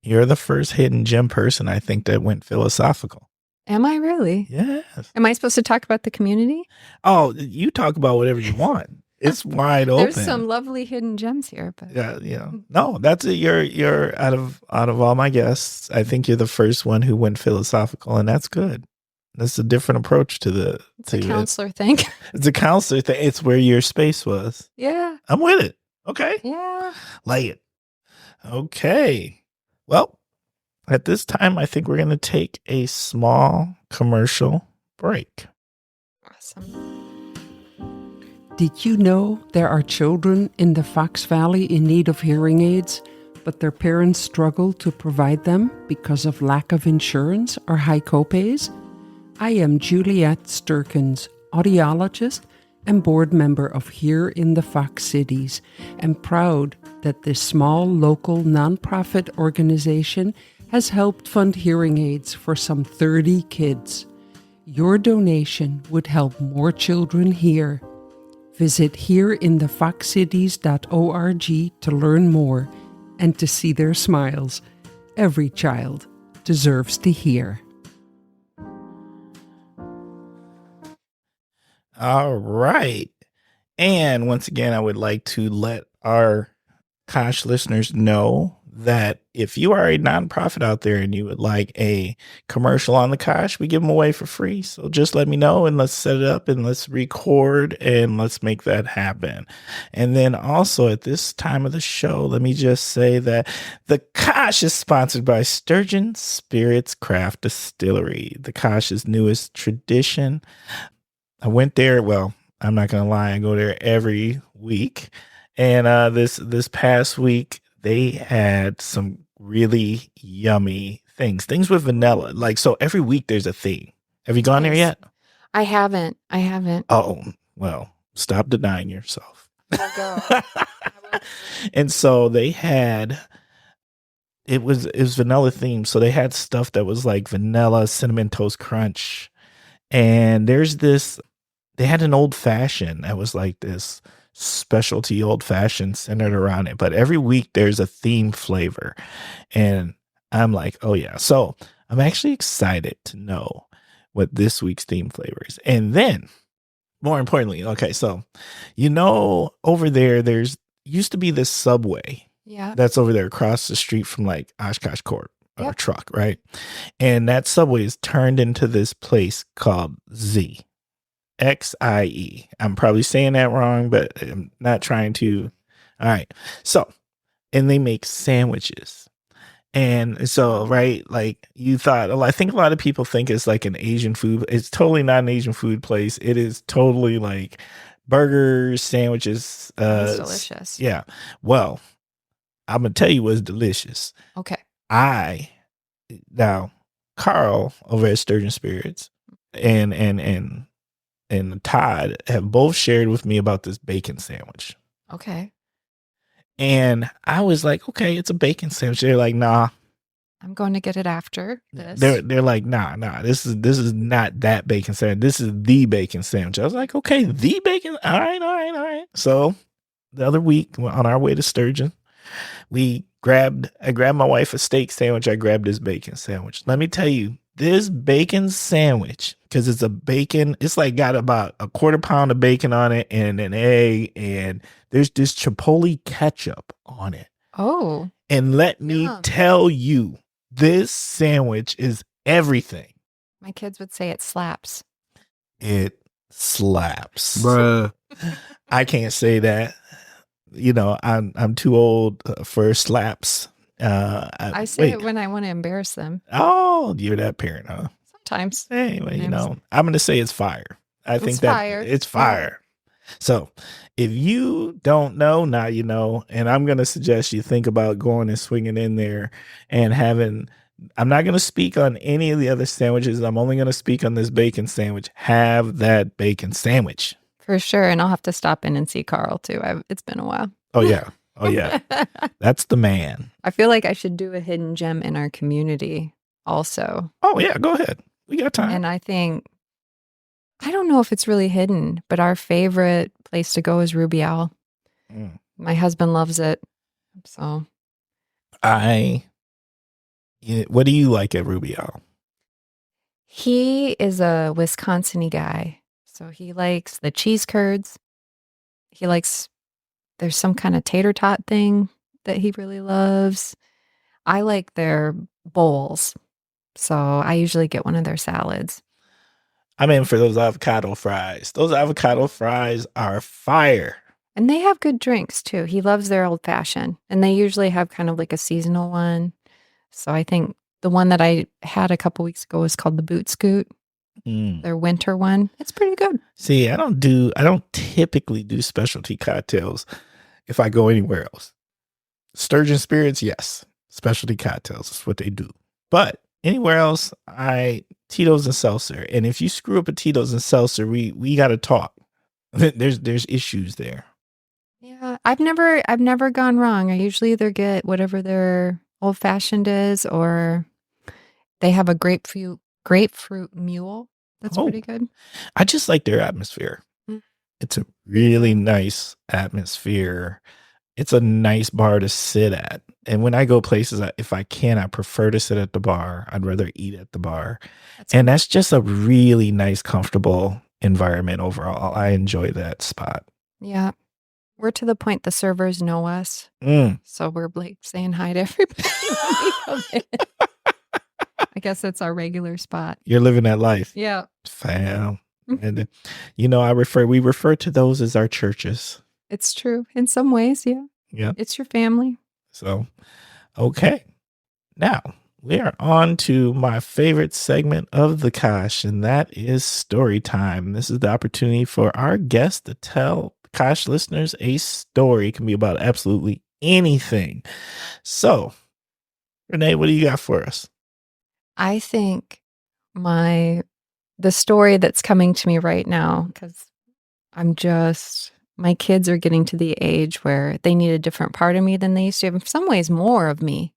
You're the first hidden gem person I think that went philosophical. Am I really? Yes. Am I supposed to talk about the community? Oh, you talk about whatever you want. It's wide open. There's some lovely hidden gems here, but yeah. No, that's it. You're out of all my guests, I think you're the first one who went philosophical, and that's good. That's a different approach to the. It's a counselor thing. It's a counselor thing. It's where your space was. Yeah. I'm with it. Okay. Yeah. Lay it. Okay. Well, at this time, I think we're going to take a small commercial break. Awesome. Did you know there are children in the Fox Valley in need of hearing aids, but their parents struggle to provide them because of lack of insurance or high copays? I am Juliette Sturkins, audiologist and board member of Here in the Fox Cities, and proud that this small local nonprofit organization has helped fund hearing aids for some 30 kids. Your donation would help more children hear. Visit hereinthefoxcities.org to learn more and to see their smiles. Every child deserves to hear. All right. And once again, I would like to let our Kosh listeners know that if you are a nonprofit out there and you would like a commercial on the Kosh, we give them away for free. So just let me know and let's set it up and let's record and let's make that happen. And then also at this time of the show, let me just say that the Kosh is sponsored by Sturgeon Spirits Craft Distillery, the Kosh's newest tradition. I went there. Well, I'm not going to lie. I go there every week. And this past week, they had some really yummy things with vanilla. Like, so every week there's a theme. Have you gone there yet? I haven't. Oh, well, stop denying yourself. I'll go. And so they had, it was vanilla themed. So they had stuff that was like vanilla, cinnamon toast crunch. And they had an old fashioned that was like this specialty old fashioned centered around it. But every week there's a theme flavor. And I'm like, oh yeah. So I'm actually excited to know what this week's theme flavor is. And then more importantly, okay, so over there used to be this Subway. Yeah. That's over there across the street from like Oshkosh Court or Yep. Truck, right? And that Subway is turned into this place called XIE. I'm probably saying that wrong, but I'm not trying to. All right. So, and they make sandwiches. And so, right, like you thought, I think a lot of people think it's like an Asian food. It's totally not an Asian food place. It is totally like burgers, sandwiches. It's delicious. Yeah. Well, I'm going to tell you what's delicious. Okay. Now, Carl over at Sturgeon Spirits and Todd have both shared with me about this bacon sandwich. Okay. And I was like, okay, it's a bacon sandwich. They're like, nah. I'm going to get it after this. They're like, nah. This is not that bacon sandwich. This is the bacon sandwich. I was like, okay, the bacon. All right. So the other week on our way to Sturgeon, I grabbed my wife a steak sandwich. I grabbed this bacon sandwich. Let me tell you, this bacon sandwich, because it's a bacon, it's like got about a quarter pound of bacon on it and an egg, and there's this chipotle ketchup on it. Oh. And let me tell you, this sandwich is everything. My kids would say it slaps. It slaps. Bruh. I can't say that. I'm too old for slaps. I say it when I want to embarrass them. Oh, you're that parent, huh? Sometimes. Anyway, I'm going to say it's fire. I think that fire. It's fire. So if you don't know, now you know. And I'm going to suggest you think about going and swinging in there and I'm not going to speak on any of the other sandwiches. I'm only going to speak on this bacon sandwich. Have that bacon sandwich. For sure. And I'll have to stop in and see Carl too. It's been a while. Oh, yeah. Oh, yeah. That's the man. I feel like I should do a hidden gem in our community also. Oh, yeah. Go ahead. We got time. And I don't know if it's really hidden, but our favorite place to go is Ruby Owl. My husband loves it. So what do you like at Ruby Owl? he is a Wisconsin-y guy. So he likes the cheese curds. There's some kind of tater tot thing that he really loves. I like their bowls. So I usually get one of their salads. I'm in for those avocado fries. Those avocado fries are fire. And they have good drinks too. He loves their old fashioned. And they usually have kind of like a seasonal one. So I think the one that I had a couple weeks ago was called the Boot Scoot. Their winter one. It's pretty good. See, I don't typically do specialty cocktails if I go anywhere else. Sturgeon spirits, yes. Specialty cocktails is what they do. But anywhere else, Tito's and seltzer. And if you screw up a Tito's and seltzer, we got to talk. There's issues there. Yeah, I've never gone wrong. I usually either get whatever their old fashioned is, or they have a grapefruit mule. That's pretty good. I just like their atmosphere. It's a really nice atmosphere. It's a nice bar to sit at. And when I go places, if I can, I prefer to sit at the bar. I'd rather eat at the bar. That's just a really nice, comfortable environment overall. I enjoy that spot. Yeah. We're to the point the servers know us. So we're like saying hi to everybody when we come in. I guess that's our regular spot. You're living that life. Yeah. Fam. And we refer to those as our churches. It's true. In some ways, yeah. Yeah. It's your family. So, okay. Now, we are on to my favorite segment of the Kosh, and that is story time. This is the opportunity for our guests to tell Kosh listeners a story. It can be about absolutely anything. So, Renae, what do you got for us? I think the story that's coming to me right now, because my kids are getting to the age where they need a different part of me than they used to have. In some ways, more of me.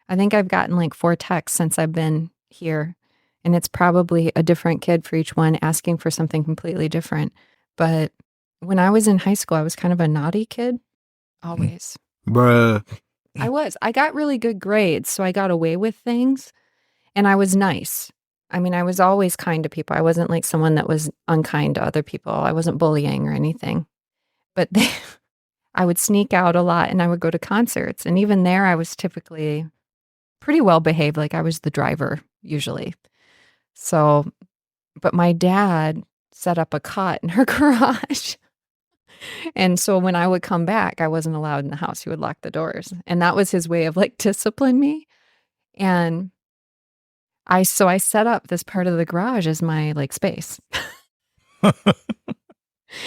I think I've gotten like 4 texts since I've been here, and it's probably a different kid for each one asking for something completely different. But when I was in high school, I was kind of a naughty kid, always. Bruh. I got really good grades, so I got away with things, and I was nice. I mean, I was always kind to people. I wasn't like someone that was unkind to other people. I wasn't bullying or anything. But I would sneak out a lot, and I would go to concerts. And even there, I was typically pretty well behaved. Like I was the driver usually. So, but my dad set up a cot in her garage. And so when I would come back, I wasn't allowed in the house. He would lock the doors. And that was his way of like discipline me. And I set up this part of the garage as my like space.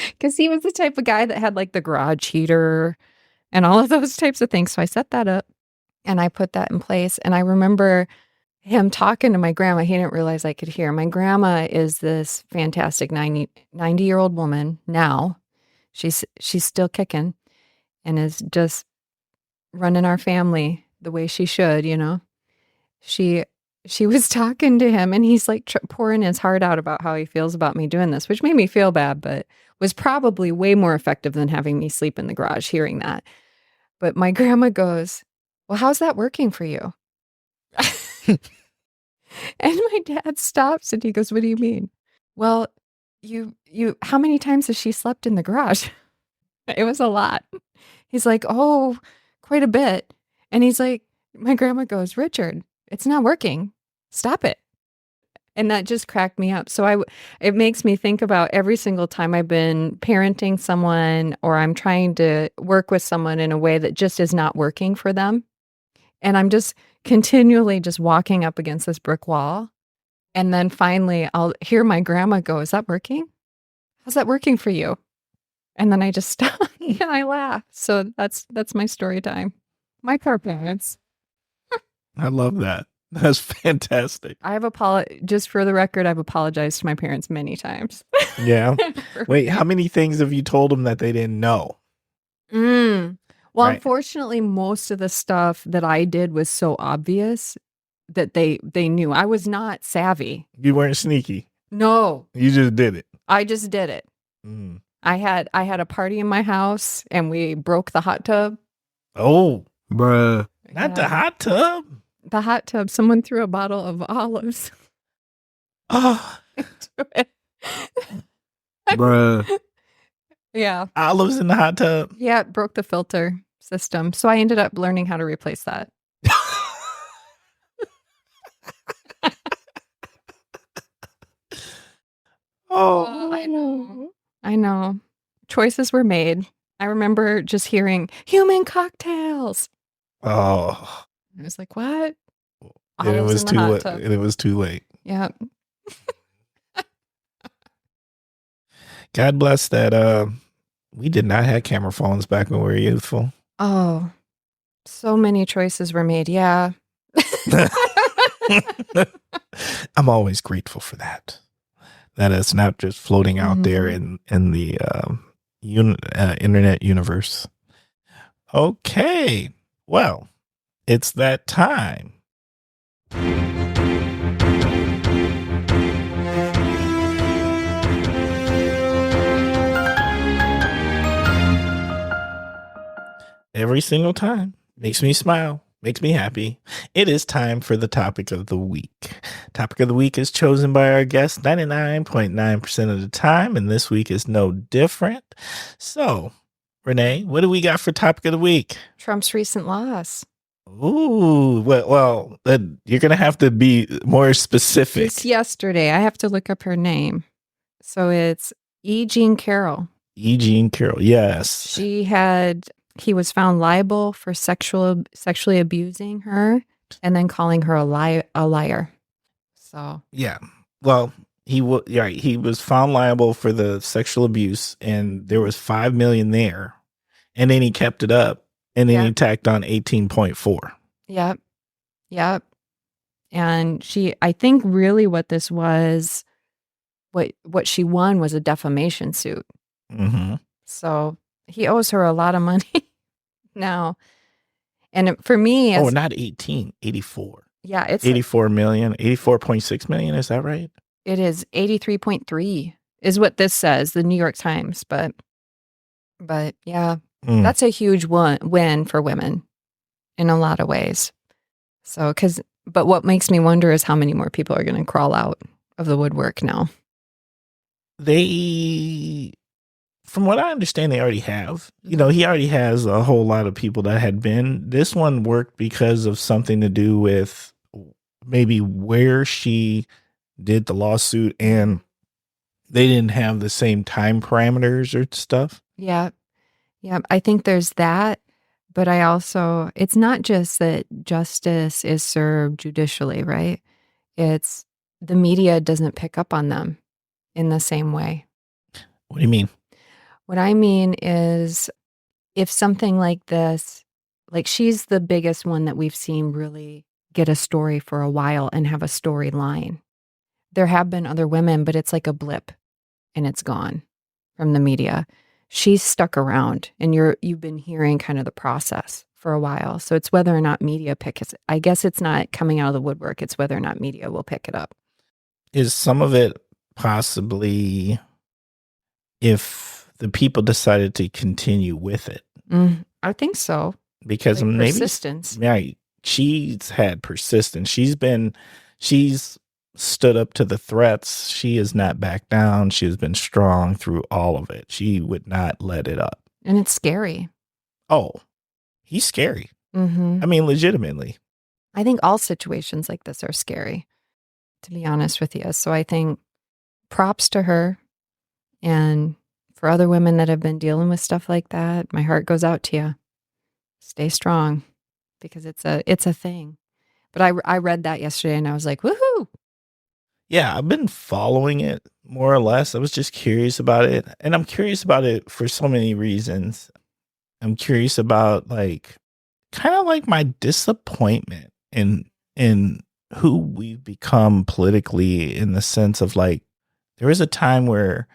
Because he was the type of guy that had like the garage heater and all of those types of things. So I set that up and I put that in place. And I remember him talking to my grandma. He didn't realize I could hear. My grandma is this fantastic 90-year-old woman now. She's still kicking and is just running our family the way she should, you know. She was talking to him and he's like pouring his heart out about how he feels about me doing this, which made me feel bad, but was probably way more effective than having me sleep in the garage hearing that. But my grandma goes, "Well, how's that working for you?" And my dad stops and he goes, "What do you mean?" "Well, you how many times has she slept in the garage?" It was a lot. He's like, "Oh, quite a bit." And he's like, my grandma goes, "Richard, it's not working. Stop it." And that just cracked me up. So it makes me think about every single time I've been parenting someone or I'm trying to work with someone in a way that just is not working for them. And I'm just continually just walking up against this brick wall. And then finally I'll hear my grandma go, "Is that working? How's that working for you?" And then I just stop and I laugh. So that's my story time. My car parents. I love that. That's fantastic. Just for the record, I've apologized to my parents many times. Yeah. Wait, how many things have you told them that they didn't know? Well, Right. unfortunately, most of the stuff that I did was so obvious that they knew. I was not savvy. You weren't sneaky. No, You just did it. I just did it. Mm. I had a party in my house and we broke the hot tub. Oh, bruh. Not the Yeah. hot tub. The hot tub, someone threw a bottle of olives Oh, into it. bruh. Yeah. Olives in the hot tub. Yeah, it broke the filter system. So I ended up learning how to replace that. Oh, I know. I know. Choices were made. I remember just hearing human cocktails. Oh, I was like, what? and it Olives was in the too hot late. tub. And it was too late. Yeah. God bless that. We did not have camera phones back when we were youthful. Oh, so many choices were made. Yeah. I'm always grateful for that. That it's not just floating out there in the internet universe. Okay, well, it's that time. Every single time. Makes me smile. Makes me happy. It is time for the topic of the week. Topic of the week is chosen by our guest 99.9% of the time, and this week is no different. So, Renae, what do we got for topic of the week? Trump's recent loss. Ooh, well, you're going to have to be more specific. It's yesterday. I have to look up her name. So it's E. Jean Carroll. E. Jean Carroll, yes. He was found liable for sexually abusing her and then calling her a liar. So yeah, well, he was found liable for the sexual abuse, and there was $5 million there, and then he kept it up, and then he tacked on 18.4. Yep. And I think really what this was, what she won was a defamation suit. Mm-hmm. So he owes her a lot of money now. And for me, not 18, 84. Yeah, it's 84 million, 84.6 million. Is that right? It is 83.3 is what this says, the New York Times. But yeah, that's a huge win for women in a lot of ways. So, but what makes me wonder is how many more people are going to crawl out of the woodwork now. From what I understand, they already have. He already has a whole lot of people that had been. This one worked because of something to do with maybe where she did the lawsuit, and they didn't have the same time parameters or stuff. Yeah. I think there's that. But it's not just that justice is served judicially, right? It's the media doesn't pick up on them in the same way. What do you mean? What I mean is if something like this, like she's the biggest one that we've seen really get a story for a while and have a storyline. There have been other women, but it's like a blip and it's gone from the media. She's stuck around and you've been hearing kind of the process for a while. So it's whether or not media picks it. I guess it's not coming out of the woodwork. It's whether or not media will pick it up. Is some of it possibly if the people decided to continue with it? I think so. Because like maybe persistence. Yeah, she's had persistence. She's stood up to the threats. She has not backed down. She has been strong through all of it. She would not let it up. And it's scary. Oh, he's scary. Mm-hmm. I mean, legitimately. I think all situations like this are scary, to be honest with you. So I think props to her. And for other women that have been dealing with stuff like that, my heart goes out to you. Stay strong because it's a thing. But I read that yesterday and I was like, woohoo. Yeah, I've been following it more or less. I was just curious about it. And I'm curious about it for so many reasons. I'm curious about kind of like my disappointment in who we've become politically, in the sense of like, there is a time where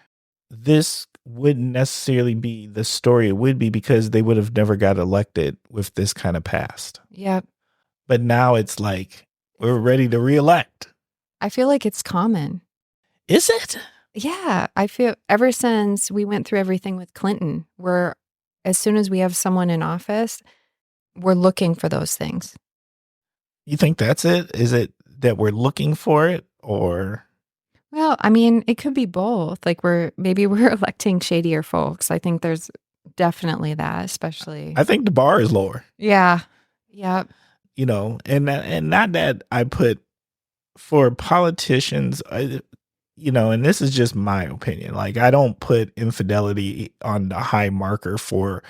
this wouldn't necessarily be the story it would be, because they would have never got elected with this kind of past. Yep. But now it's like, we're ready to reelect. I feel like it's common. Is it? Yeah. I feel ever since we went through everything with Clinton, as soon as we have someone in office, we're looking for those things. You think that's it? Is it that we're looking for it, or? Well, I mean, it could be both. Like we're electing shadier folks. I think there's definitely that, especially. I think the bar is lower. Yeah. Yeah. You know, and not that I put for politicians, you know, and this is just my opinion. Like, I don't put infidelity on the high marker for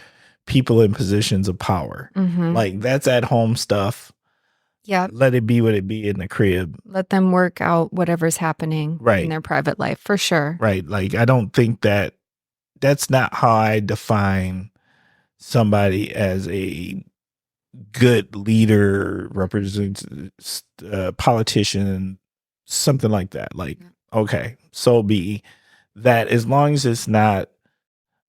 people in positions of power. Mm-hmm. Like, that's at home stuff. Yeah. Let it be what it be in the crib. Let them work out whatever's happening Right. in their private life, for sure. Right. Like, I don't think that's not how I define somebody as a good leader, represents politician, something like that. Like, okay, so be that, as long as it's not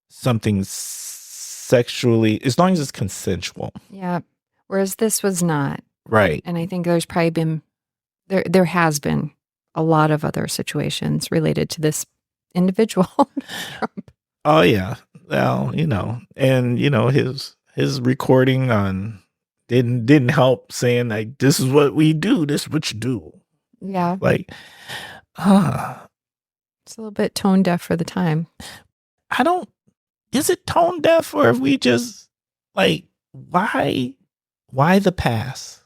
something sexually, as long as it's consensual. Yeah. Whereas this was not. Right. And I think there's probably been, there has been a lot of other situations related to this individual, Trump. Oh yeah. Well, you know, and you know, his recording on didn't help, saying like, this is what we do, this is what you do. Yeah. Like, it's a little bit tone deaf for the time. Is it tone deaf, or if we just like, why the past?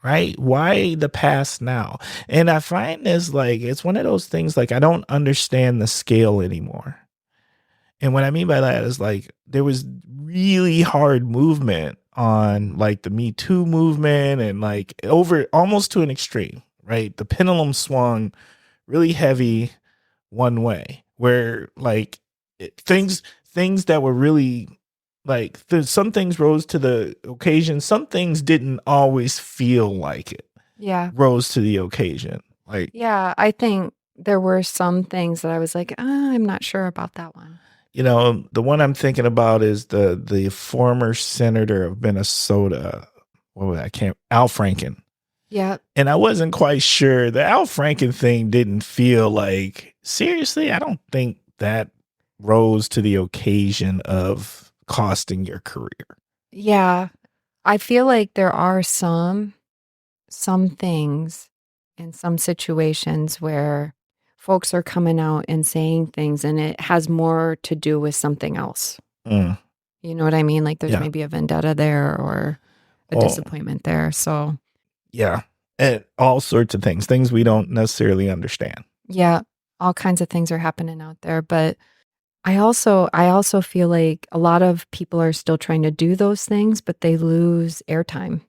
Right? Why the past now? And I find this, like, it's one of those things, like, I don't understand the scale anymore. And what I mean by that is, like, there was really hard movement on, like, the Me Too movement, and, like, over almost to an extreme, right? The pendulum swung really heavy one way, where, like, things that were really, like, some things rose to the occasion. Some things didn't always feel like it. Yeah. Rose to the occasion. Like, yeah, I think there were some things that I was like, I'm not sure about that one. You know, the one I'm thinking about is the former senator of Minnesota. Al Franken. Yeah. And I wasn't quite sure. The Al Franken thing didn't feel like, seriously, I don't think that rose to the occasion of costing your career. Yeah. I feel like there are some things in some situations where folks are coming out and saying things, and it has more to do with something else. Mm. You know what I mean? Like there's Yeah. maybe a vendetta there or a disappointment there. So yeah, and all sorts of things we don't necessarily understand. Yeah, all kinds of things are happening out there. But I also feel like a lot of people are still trying to do those things, but they lose airtime.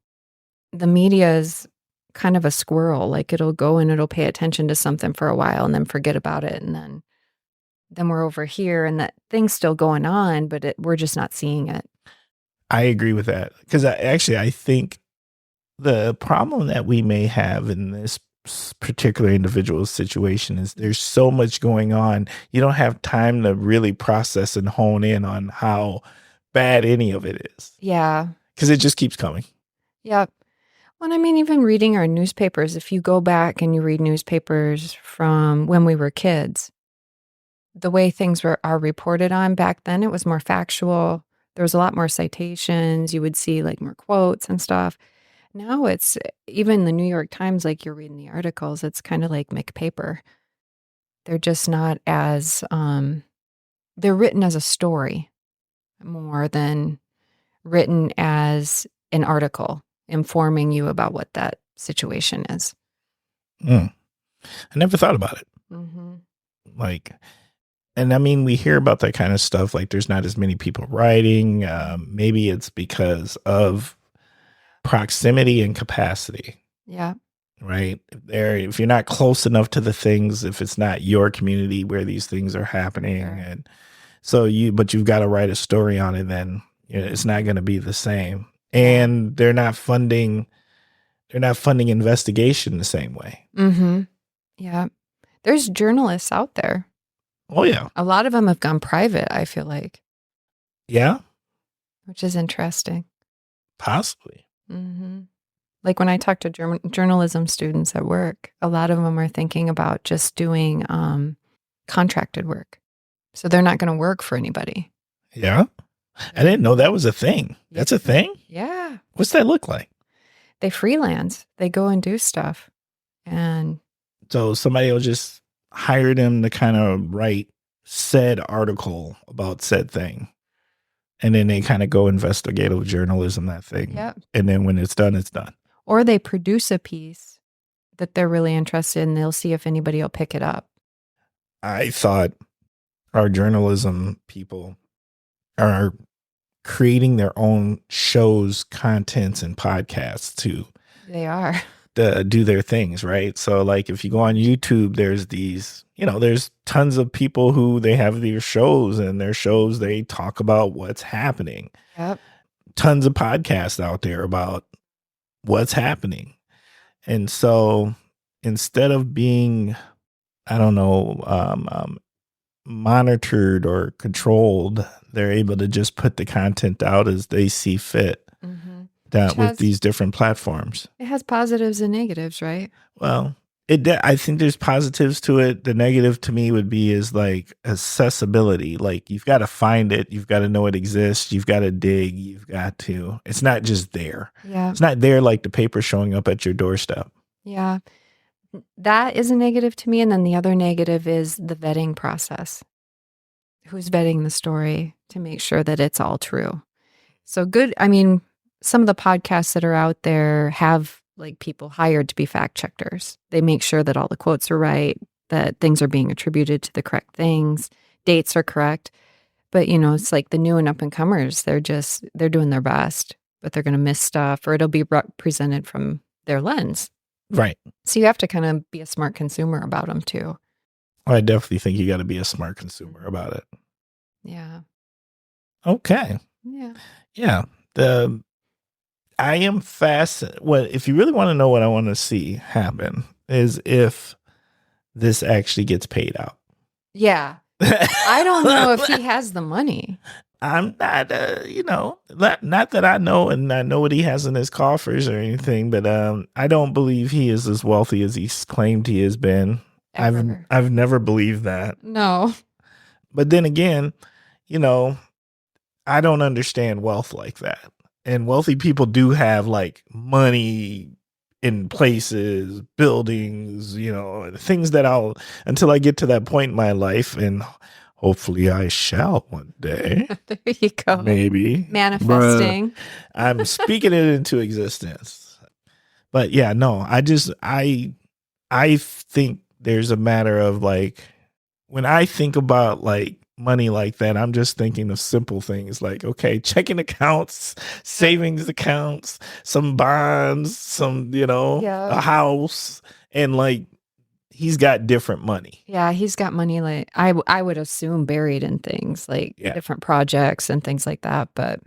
The media is kind of a squirrel. Like it'll go and it'll pay attention to something for a while and then forget about it. And then we're over here and that thing's still going on, but we're just not seeing it. I agree with that. Because I think the problem that we may have in this particular individual situation is there's so much going on. You don't have time to really process and hone in on how bad any of it is. Yeah. Because it just keeps coming. Yep. Well, I mean, even reading our newspapers, if you go back and you read newspapers from when we were kids, the way things are reported on back then, it was more factual. There was a lot more citations. You would see like more quotes and stuff. Now it's even the New York Times, like you're reading the articles, it's kind of like McPaper. They're just not as, they're written as a story more than written as an article informing you about what that situation is. I never thought about it. Mm-hmm. Like, and I mean, we hear about that kind of stuff. Like there's not as many people writing. Maybe it's because of proximity and capacity. Yeah. Right. If you're not close enough to the things, if it's not your community where these things are happening, and so but you've got to write a story on it, then it's not going to be the same. And they're not funding they're not funding investigation the same way. Mm-hmm. Yeah. There's journalists out there. Oh, yeah. A lot of them have gone private, I feel like. Yeah, Which is interesting. possibly. Mm-hmm. Like when I talk to journalism students at work, a lot of them are thinking about just doing contracted work. So they're not going to work for anybody. Yeah. I didn't know that was a thing. That's a thing? Yeah. What's that look like? They freelance. They go and do stuff. And So somebody will just hire them to kind of write said article about said thing. And then they kind of go investigative journalism, that thing. Yep. And then when it's done, it's done. Or they produce a piece that they're really interested in. They'll see if anybody will pick it up. I thought our journalism people are creating their own shows, contents, and podcasts to They are. do their things, right? So like if you go on YouTube, there's these, there's tons of people who they have their shows, and their shows, they talk about what's happening. Yep. Tons of podcasts out there about what's happening. And so instead of being, I don't know, monitored or controlled, they're able to just put the content out as they see fit. Mm-hmm. That with these different platforms. It has positives and negatives, right? Well, I think there's positives to it. The negative to me would be is like accessibility. Like you've got to find it. You've got to know it exists. You've got to dig. It's not just there. Yeah. It's not there like the paper showing up at your doorstep. Yeah. That is a negative to me. And then the other negative is the vetting process. Who's vetting the story to make sure that it's all true? So good. I mean, some of the podcasts that are out there have like people hired to be fact checkers. They make sure that all the quotes are right, that things are being attributed to the correct things, dates are correct. But, it's like the new and up and comers, they're doing their best, but they're going to miss stuff, or it'll be presented from their lens. Right. So you have to kind of be a smart consumer about them too. I definitely think you got to be a smart consumer about it. Yeah. Okay. Yeah. Yeah. I am fascinated. If you really want to know what I want to see happen is if this actually gets paid out. Yeah. I don't know if he has the money. I'm not, not that I know, and I know what he has in his coffers or anything, but I don't believe he is as wealthy as he's claimed he has been. Ever. I've never believed that. No. But then again, I don't understand wealth like that. And wealthy people do have like money in places, buildings, things that until I get to that point in my life, and hopefully I shall one day. There you go. Maybe. Manifesting. I'm speaking it into existence. But yeah, no, I think there's a matter of like, when I think about like money like that, I'm just thinking of simple things like, okay, checking accounts, savings accounts, some bonds, some, a house, and like he's got different money. Yeah, he's got money like I would assume buried in things like different projects and things like that, but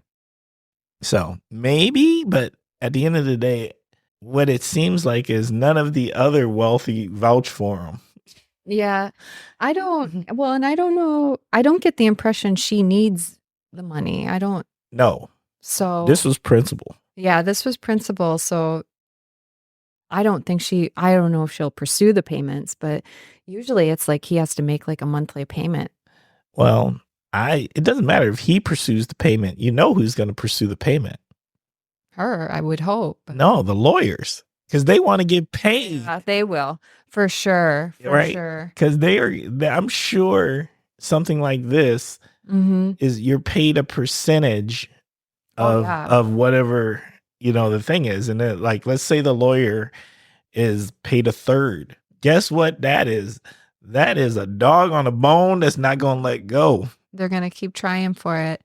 so maybe, but at the end of the day, what it seems like is none of the other wealthy vouch for him. Yeah, I don't know. I don't get the impression she needs the money. I don't. No. So this was principal. Yeah, this was principal. So I don't know if she'll pursue the payments, but usually it's like he has to make like a monthly payment. Well, it doesn't matter if he pursues the payment. You know who's going to pursue the payment? Her, I would hope. No, the lawyers. Because they want to get paid. Yeah, they will. For sure. For sure. Because I'm sure something like this is you're paid a percentage of whatever, the thing is. And then, like, let's say the lawyer is paid a third. Guess what that is? That is a dog on a bone that's not going to let go. They're going to keep trying for it.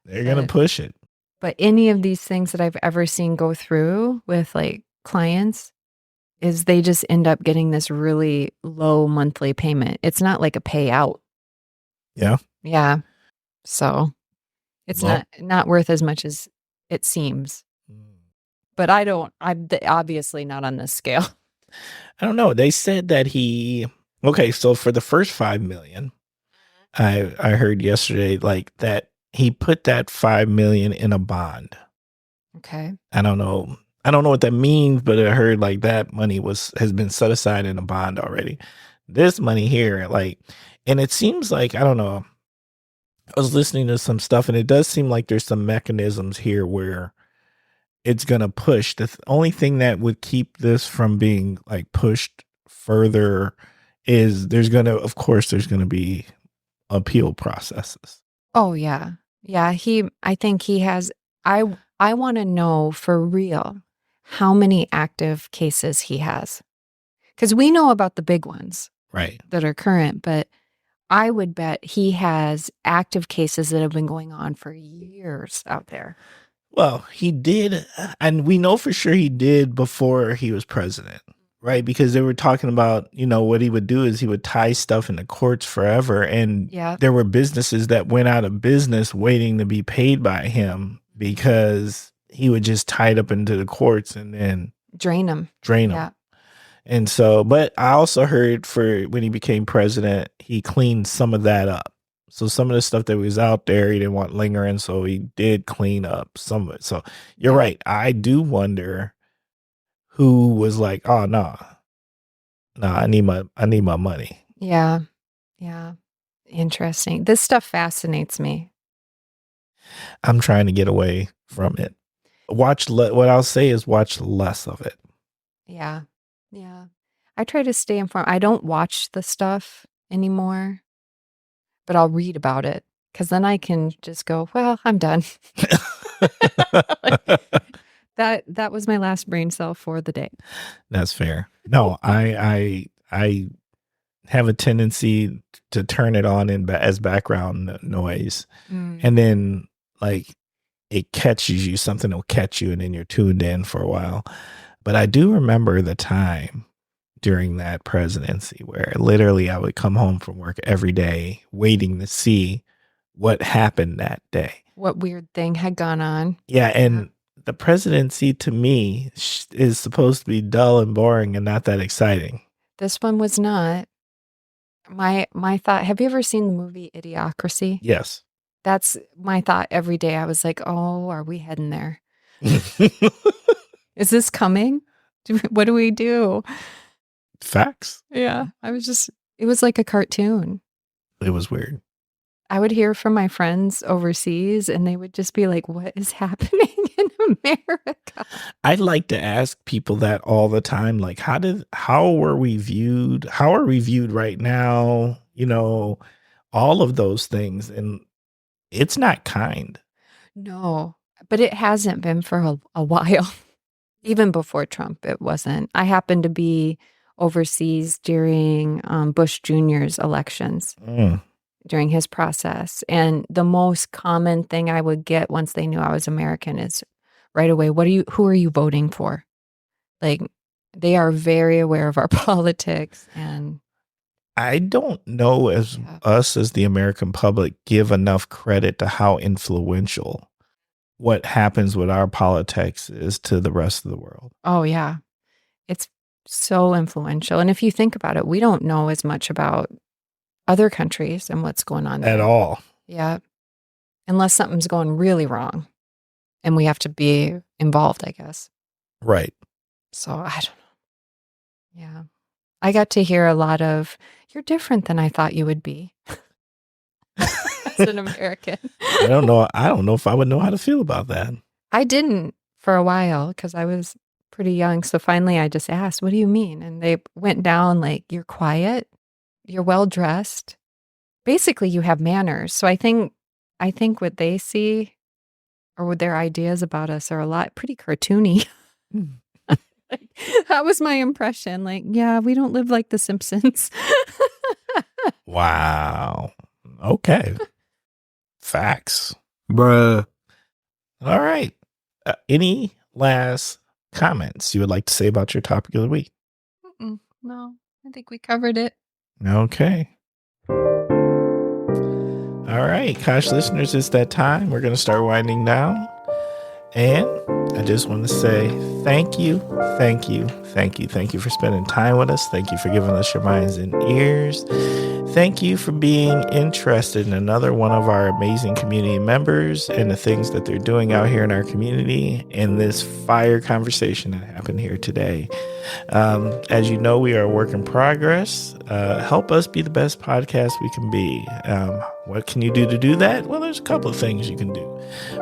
They're going to push it. But any of these things that I've ever seen go through with like clients is they just end up getting this really low monthly payment. It's not like a payout. Yeah. Yeah. So it's not worth as much as it seems. but I'm obviously not on this scale. I don't know. They said that okay, so for the first 5 million, I heard yesterday like that he put that 5 million in a bond. Okay. I don't know what that means, but I heard like that money has been set aside in a bond already. This money here, like, and it seems like, I don't know, I was listening to some stuff and it does seem like there's some mechanisms here where it's going to push. The only thing that would keep this from being like pushed further is of course, there's going to be appeal processes. Oh yeah. Yeah. I think he has, I want to know for real how many active cases he has. Because we know about the big ones. Right. That are current, but I would bet he has active cases that have been going on for years out there. Well, he did, and we know for sure he did before he was president, right? Because they were talking about, what he would do is he would tie stuff in the courts forever, and there were businesses that went out of business waiting to be paid by him because he would just tie it up into the courts and then drain them. Yeah. And so, but I also heard for when he became president, he cleaned some of that up. So some of the stuff that was out there, he didn't want lingering. So he did clean up some of it. So you're right. I do wonder who was like, oh, no, I need my money. Yeah. Yeah. Interesting. This stuff fascinates me. I'm trying to get away from it. What I'll say is watch less of it. Yeah. Yeah. I try to stay informed. I don't watch the stuff anymore, but I'll read about it because then I can just go, well, I'm done. That was my last brain cell for the day. That's fair. No, I have a tendency to turn it on as background noise. And then like it catches you, something will catch you and then you're tuned in for a while. But I do remember the time during that presidency where literally I would come home from work every day waiting to see what happened that day. What weird thing had gone on. Yeah. And the presidency to me is supposed to be dull and boring and not that exciting. This one was not. My thought, have you ever seen the movie Idiocracy? Yes. That's my thought every day. I was like, oh, are we heading there? Is this coming? What do we do? Facts. Yeah. It was like a cartoon. It was weird. I would hear from my friends overseas and they would just be like, what is happening in America? I'd like to ask people that all the time. Like, how are we viewed right now? All of those things. And it's not kind. No, but it hasn't been for a while. Even before Trump, it wasn't. I happened to be overseas during Bush Jr.'s elections, during his process. And the most common thing I would get once they knew I was American is right away, who are you voting for? Like, they are very aware of our politics. And I don't know us as the American public give enough credit to how influential what happens with our politics is to the rest of the world. Oh, yeah. It's so influential. And if you think about it, we don't know as much about other countries and what's going on there. At all. Yeah. Unless something's going really wrong and we have to be involved, I guess. Right. So I don't know. Yeah. I got to hear a lot of, you're different than I thought you would be. As an American. I don't know if I would know how to feel about that. I didn't for a while because I was pretty young. So finally I just asked, what do you mean? And they went down like, you're quiet, you're well dressed. Basically you have manners. So I think what they see or what their ideas about us are a lot pretty cartoony. That was my impression. Like, yeah, we don't live like the Simpsons. Wow. Okay. Facts. Bruh. All right. Any last comments you would like to say about your topic of the week? No, I think we covered it. Okay. All right, Kosh listeners, it's that time. We're going to start winding down. And I just want to say thank you, thank you, thank you, thank you for spending time with us. Thank you for giving us your minds and ears. Thank you for being interested in another one of our amazing community members and the things that they're doing out here in our community and this fire conversation that happened here today. As you know, we are a work in progress. Help us be the best podcast we can be. What can you do to do that? Well, there's a couple of things you can do.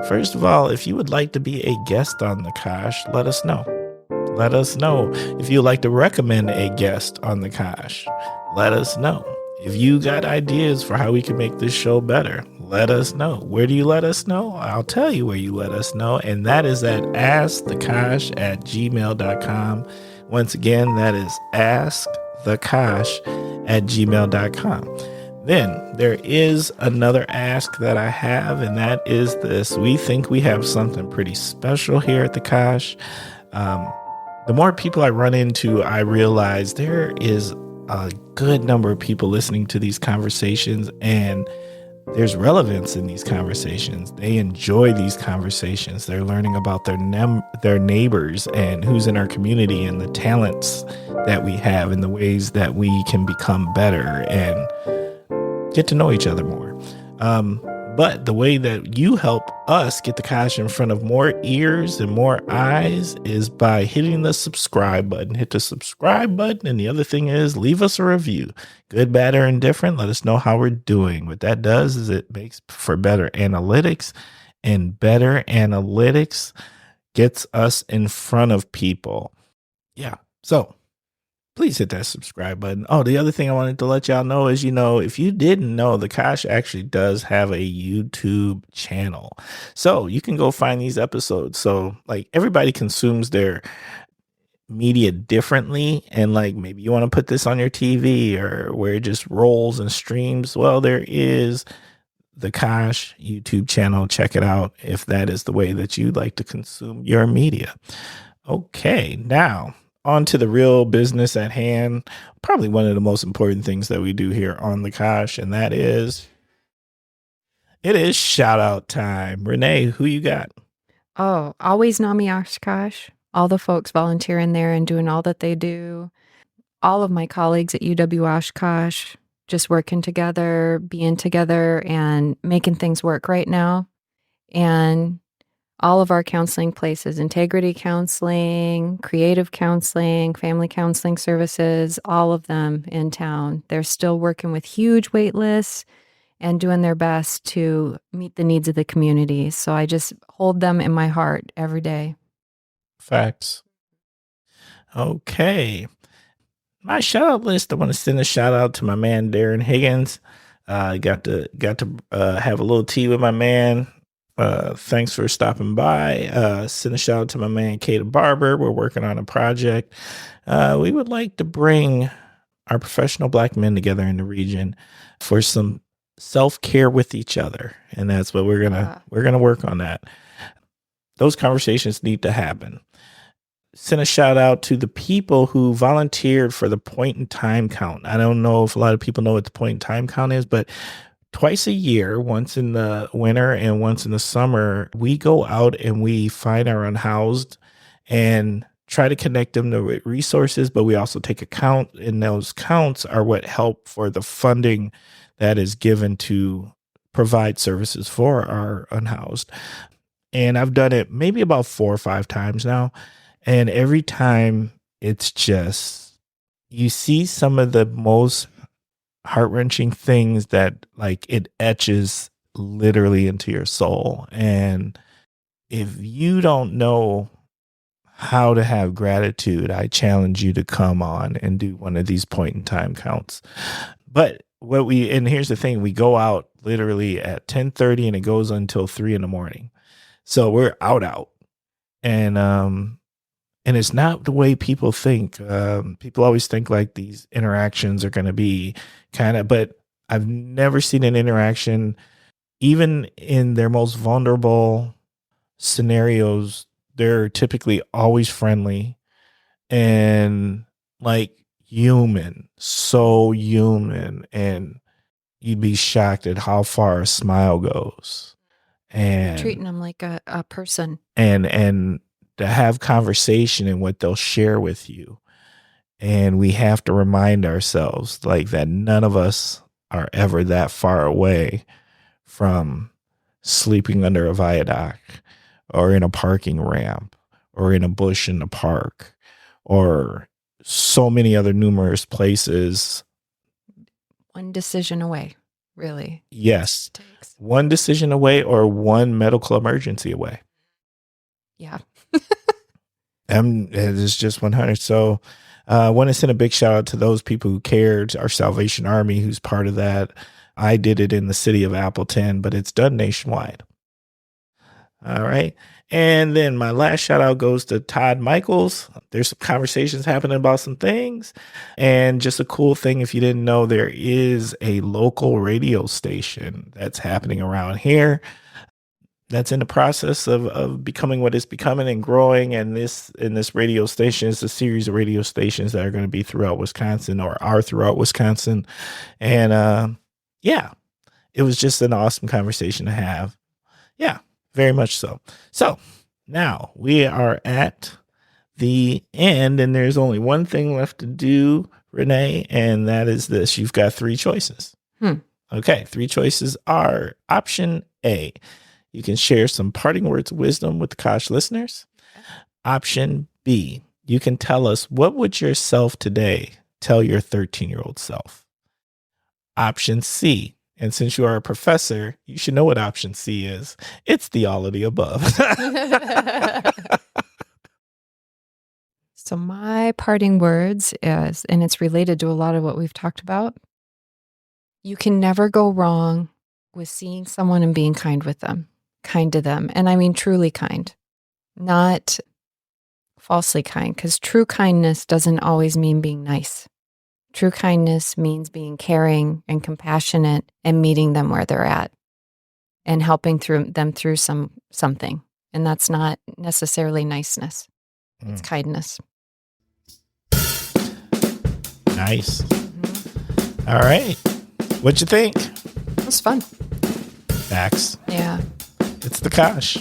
First of all, if you would like to be a guest on the Kosh, let us know. Let us know. If you'd like to recommend a guest on the Kosh, let us know. If you got ideas for how we can make this show better, let us know. Where do you let us know? I'll tell you where you let us know. And that is at askthekosh@gmail.com. Once again, that is askthekosh@gmail.com. Then there is another ask that I have, and that is this. We think we have something pretty special here at the Kosh. The more people I run into, I realize there is a good number of people listening to these conversations, and there's relevance in these conversations. They enjoy these conversations. They're learning about their neighbors and who's in our community and the talents that we have and the ways that we can become better and get to know each other more. But the way that you help us get the Kosh in front of more ears and more eyes is by hitting the subscribe button. Hit the subscribe button. And the other thing is leave us a review. Good, bad, or indifferent. Let us know how we're doing. What that does is it makes for better analytics, and better analytics gets us in front of people. Yeah. So please hit that subscribe button. Oh, the other thing I wanted to let y'all know is, if you didn't know, the Kosh actually does have a YouTube channel. So you can go find these episodes. So like everybody consumes their media differently. And like maybe you want to put this on your TV or where it just rolls and streams. Well, there is the Kosh YouTube channel. Check it out if that is the way that you like to consume your media. Okay, now on to the real business at hand, probably one of the most important things that we do here on the Kosh, and it is shout out time. Renae, who you got? Oh, always Nami Oshkosh. All the folks volunteering there and doing all that they do. All of my colleagues at UW Oshkosh just working together, being together, and making things work right now. And all of our counseling places, integrity counseling, creative counseling, family counseling services, all of them in town. They're still working with huge wait lists and doing their best to meet the needs of the community. So I just hold them in my heart every day. Facts. Okay. My shout out list, I want to send a shout out to my man, Darren Higgins. Got to have a little tea with my man. Thanks for stopping by. Send a shout out to my man, Kate Barber. We're working on a project. We would like to bring our professional Black men together in the region for some self-care with each other. And that's what we're going to work on that. Those conversations need to happen. Send a shout out to the people who volunteered for the point in time count. I don't know if a lot of people know what the point in time count is, but twice a year, once in the winter and once in the summer, we go out and we find our unhoused and try to connect them to resources, but we also take a count, and those counts are what help for the funding that is given to provide services for our unhoused. And I've done it maybe about 4 or 5 times now. And every time it's just, you see some of the most heart-wrenching things that like it etches literally into your soul. And if you don't know how to have gratitude, I challenge you to come on and do one of these point in time counts. But and here's the thing, we go out literally at 10:30 and it goes until 3 a.m. So we're out. And it's not the way people think. People always think like these interactions are going to be but I've never seen an interaction, even in their most vulnerable scenarios, they're typically always friendly and like human, so human. And you'd be shocked at how far a smile goes. And treating them like a person. And to have conversation and what they'll share with you. And we have to remind ourselves like that none of us are ever that far away from sleeping under a viaduct or in a parking ramp or in a bush in the park or so many other numerous places. One decision away, really. Yes. One decision away or one medical emergency away. Yeah. And it's just 100. So I want to send a big shout out to those people who cared, our Salvation Army, who's part of that. I did it in the city of Appleton, but it's done nationwide. All right. And then my last shout out goes to Todd Michaels. There's some conversations happening about some things. And just a cool thing, if you didn't know, there is a local radio station that's happening around here that's in the process of becoming what it's becoming and growing. And this radio station is a series of radio stations that are going to be throughout Wisconsin or are throughout Wisconsin. And yeah, it was just an awesome conversation to have. Yeah, very much so. So now we are at the end and there's only one thing left to do, Renae, and that is this. You've got 3 choices. Okay, 3 choices are option A. You can share some parting words of wisdom with the Kosh listeners. Option B, you can tell us what would your self today tell your 13-year-old self. Option C, and since you are a professor, you should know what option C is. It's the all of the above. So my parting words is, and it's related to a lot of what we've talked about, you can never go wrong with seeing someone and being kind with them. Kind to them. And I mean truly kind, not falsely kind, because true kindness doesn't always mean being nice. True kindness means being caring and compassionate and meeting them where they're at and helping them through something. And that's not necessarily niceness. It's kindness. Nice. Mm-hmm. All right. What'd you think? It was fun. Facts. Yeah. It's the Kosh.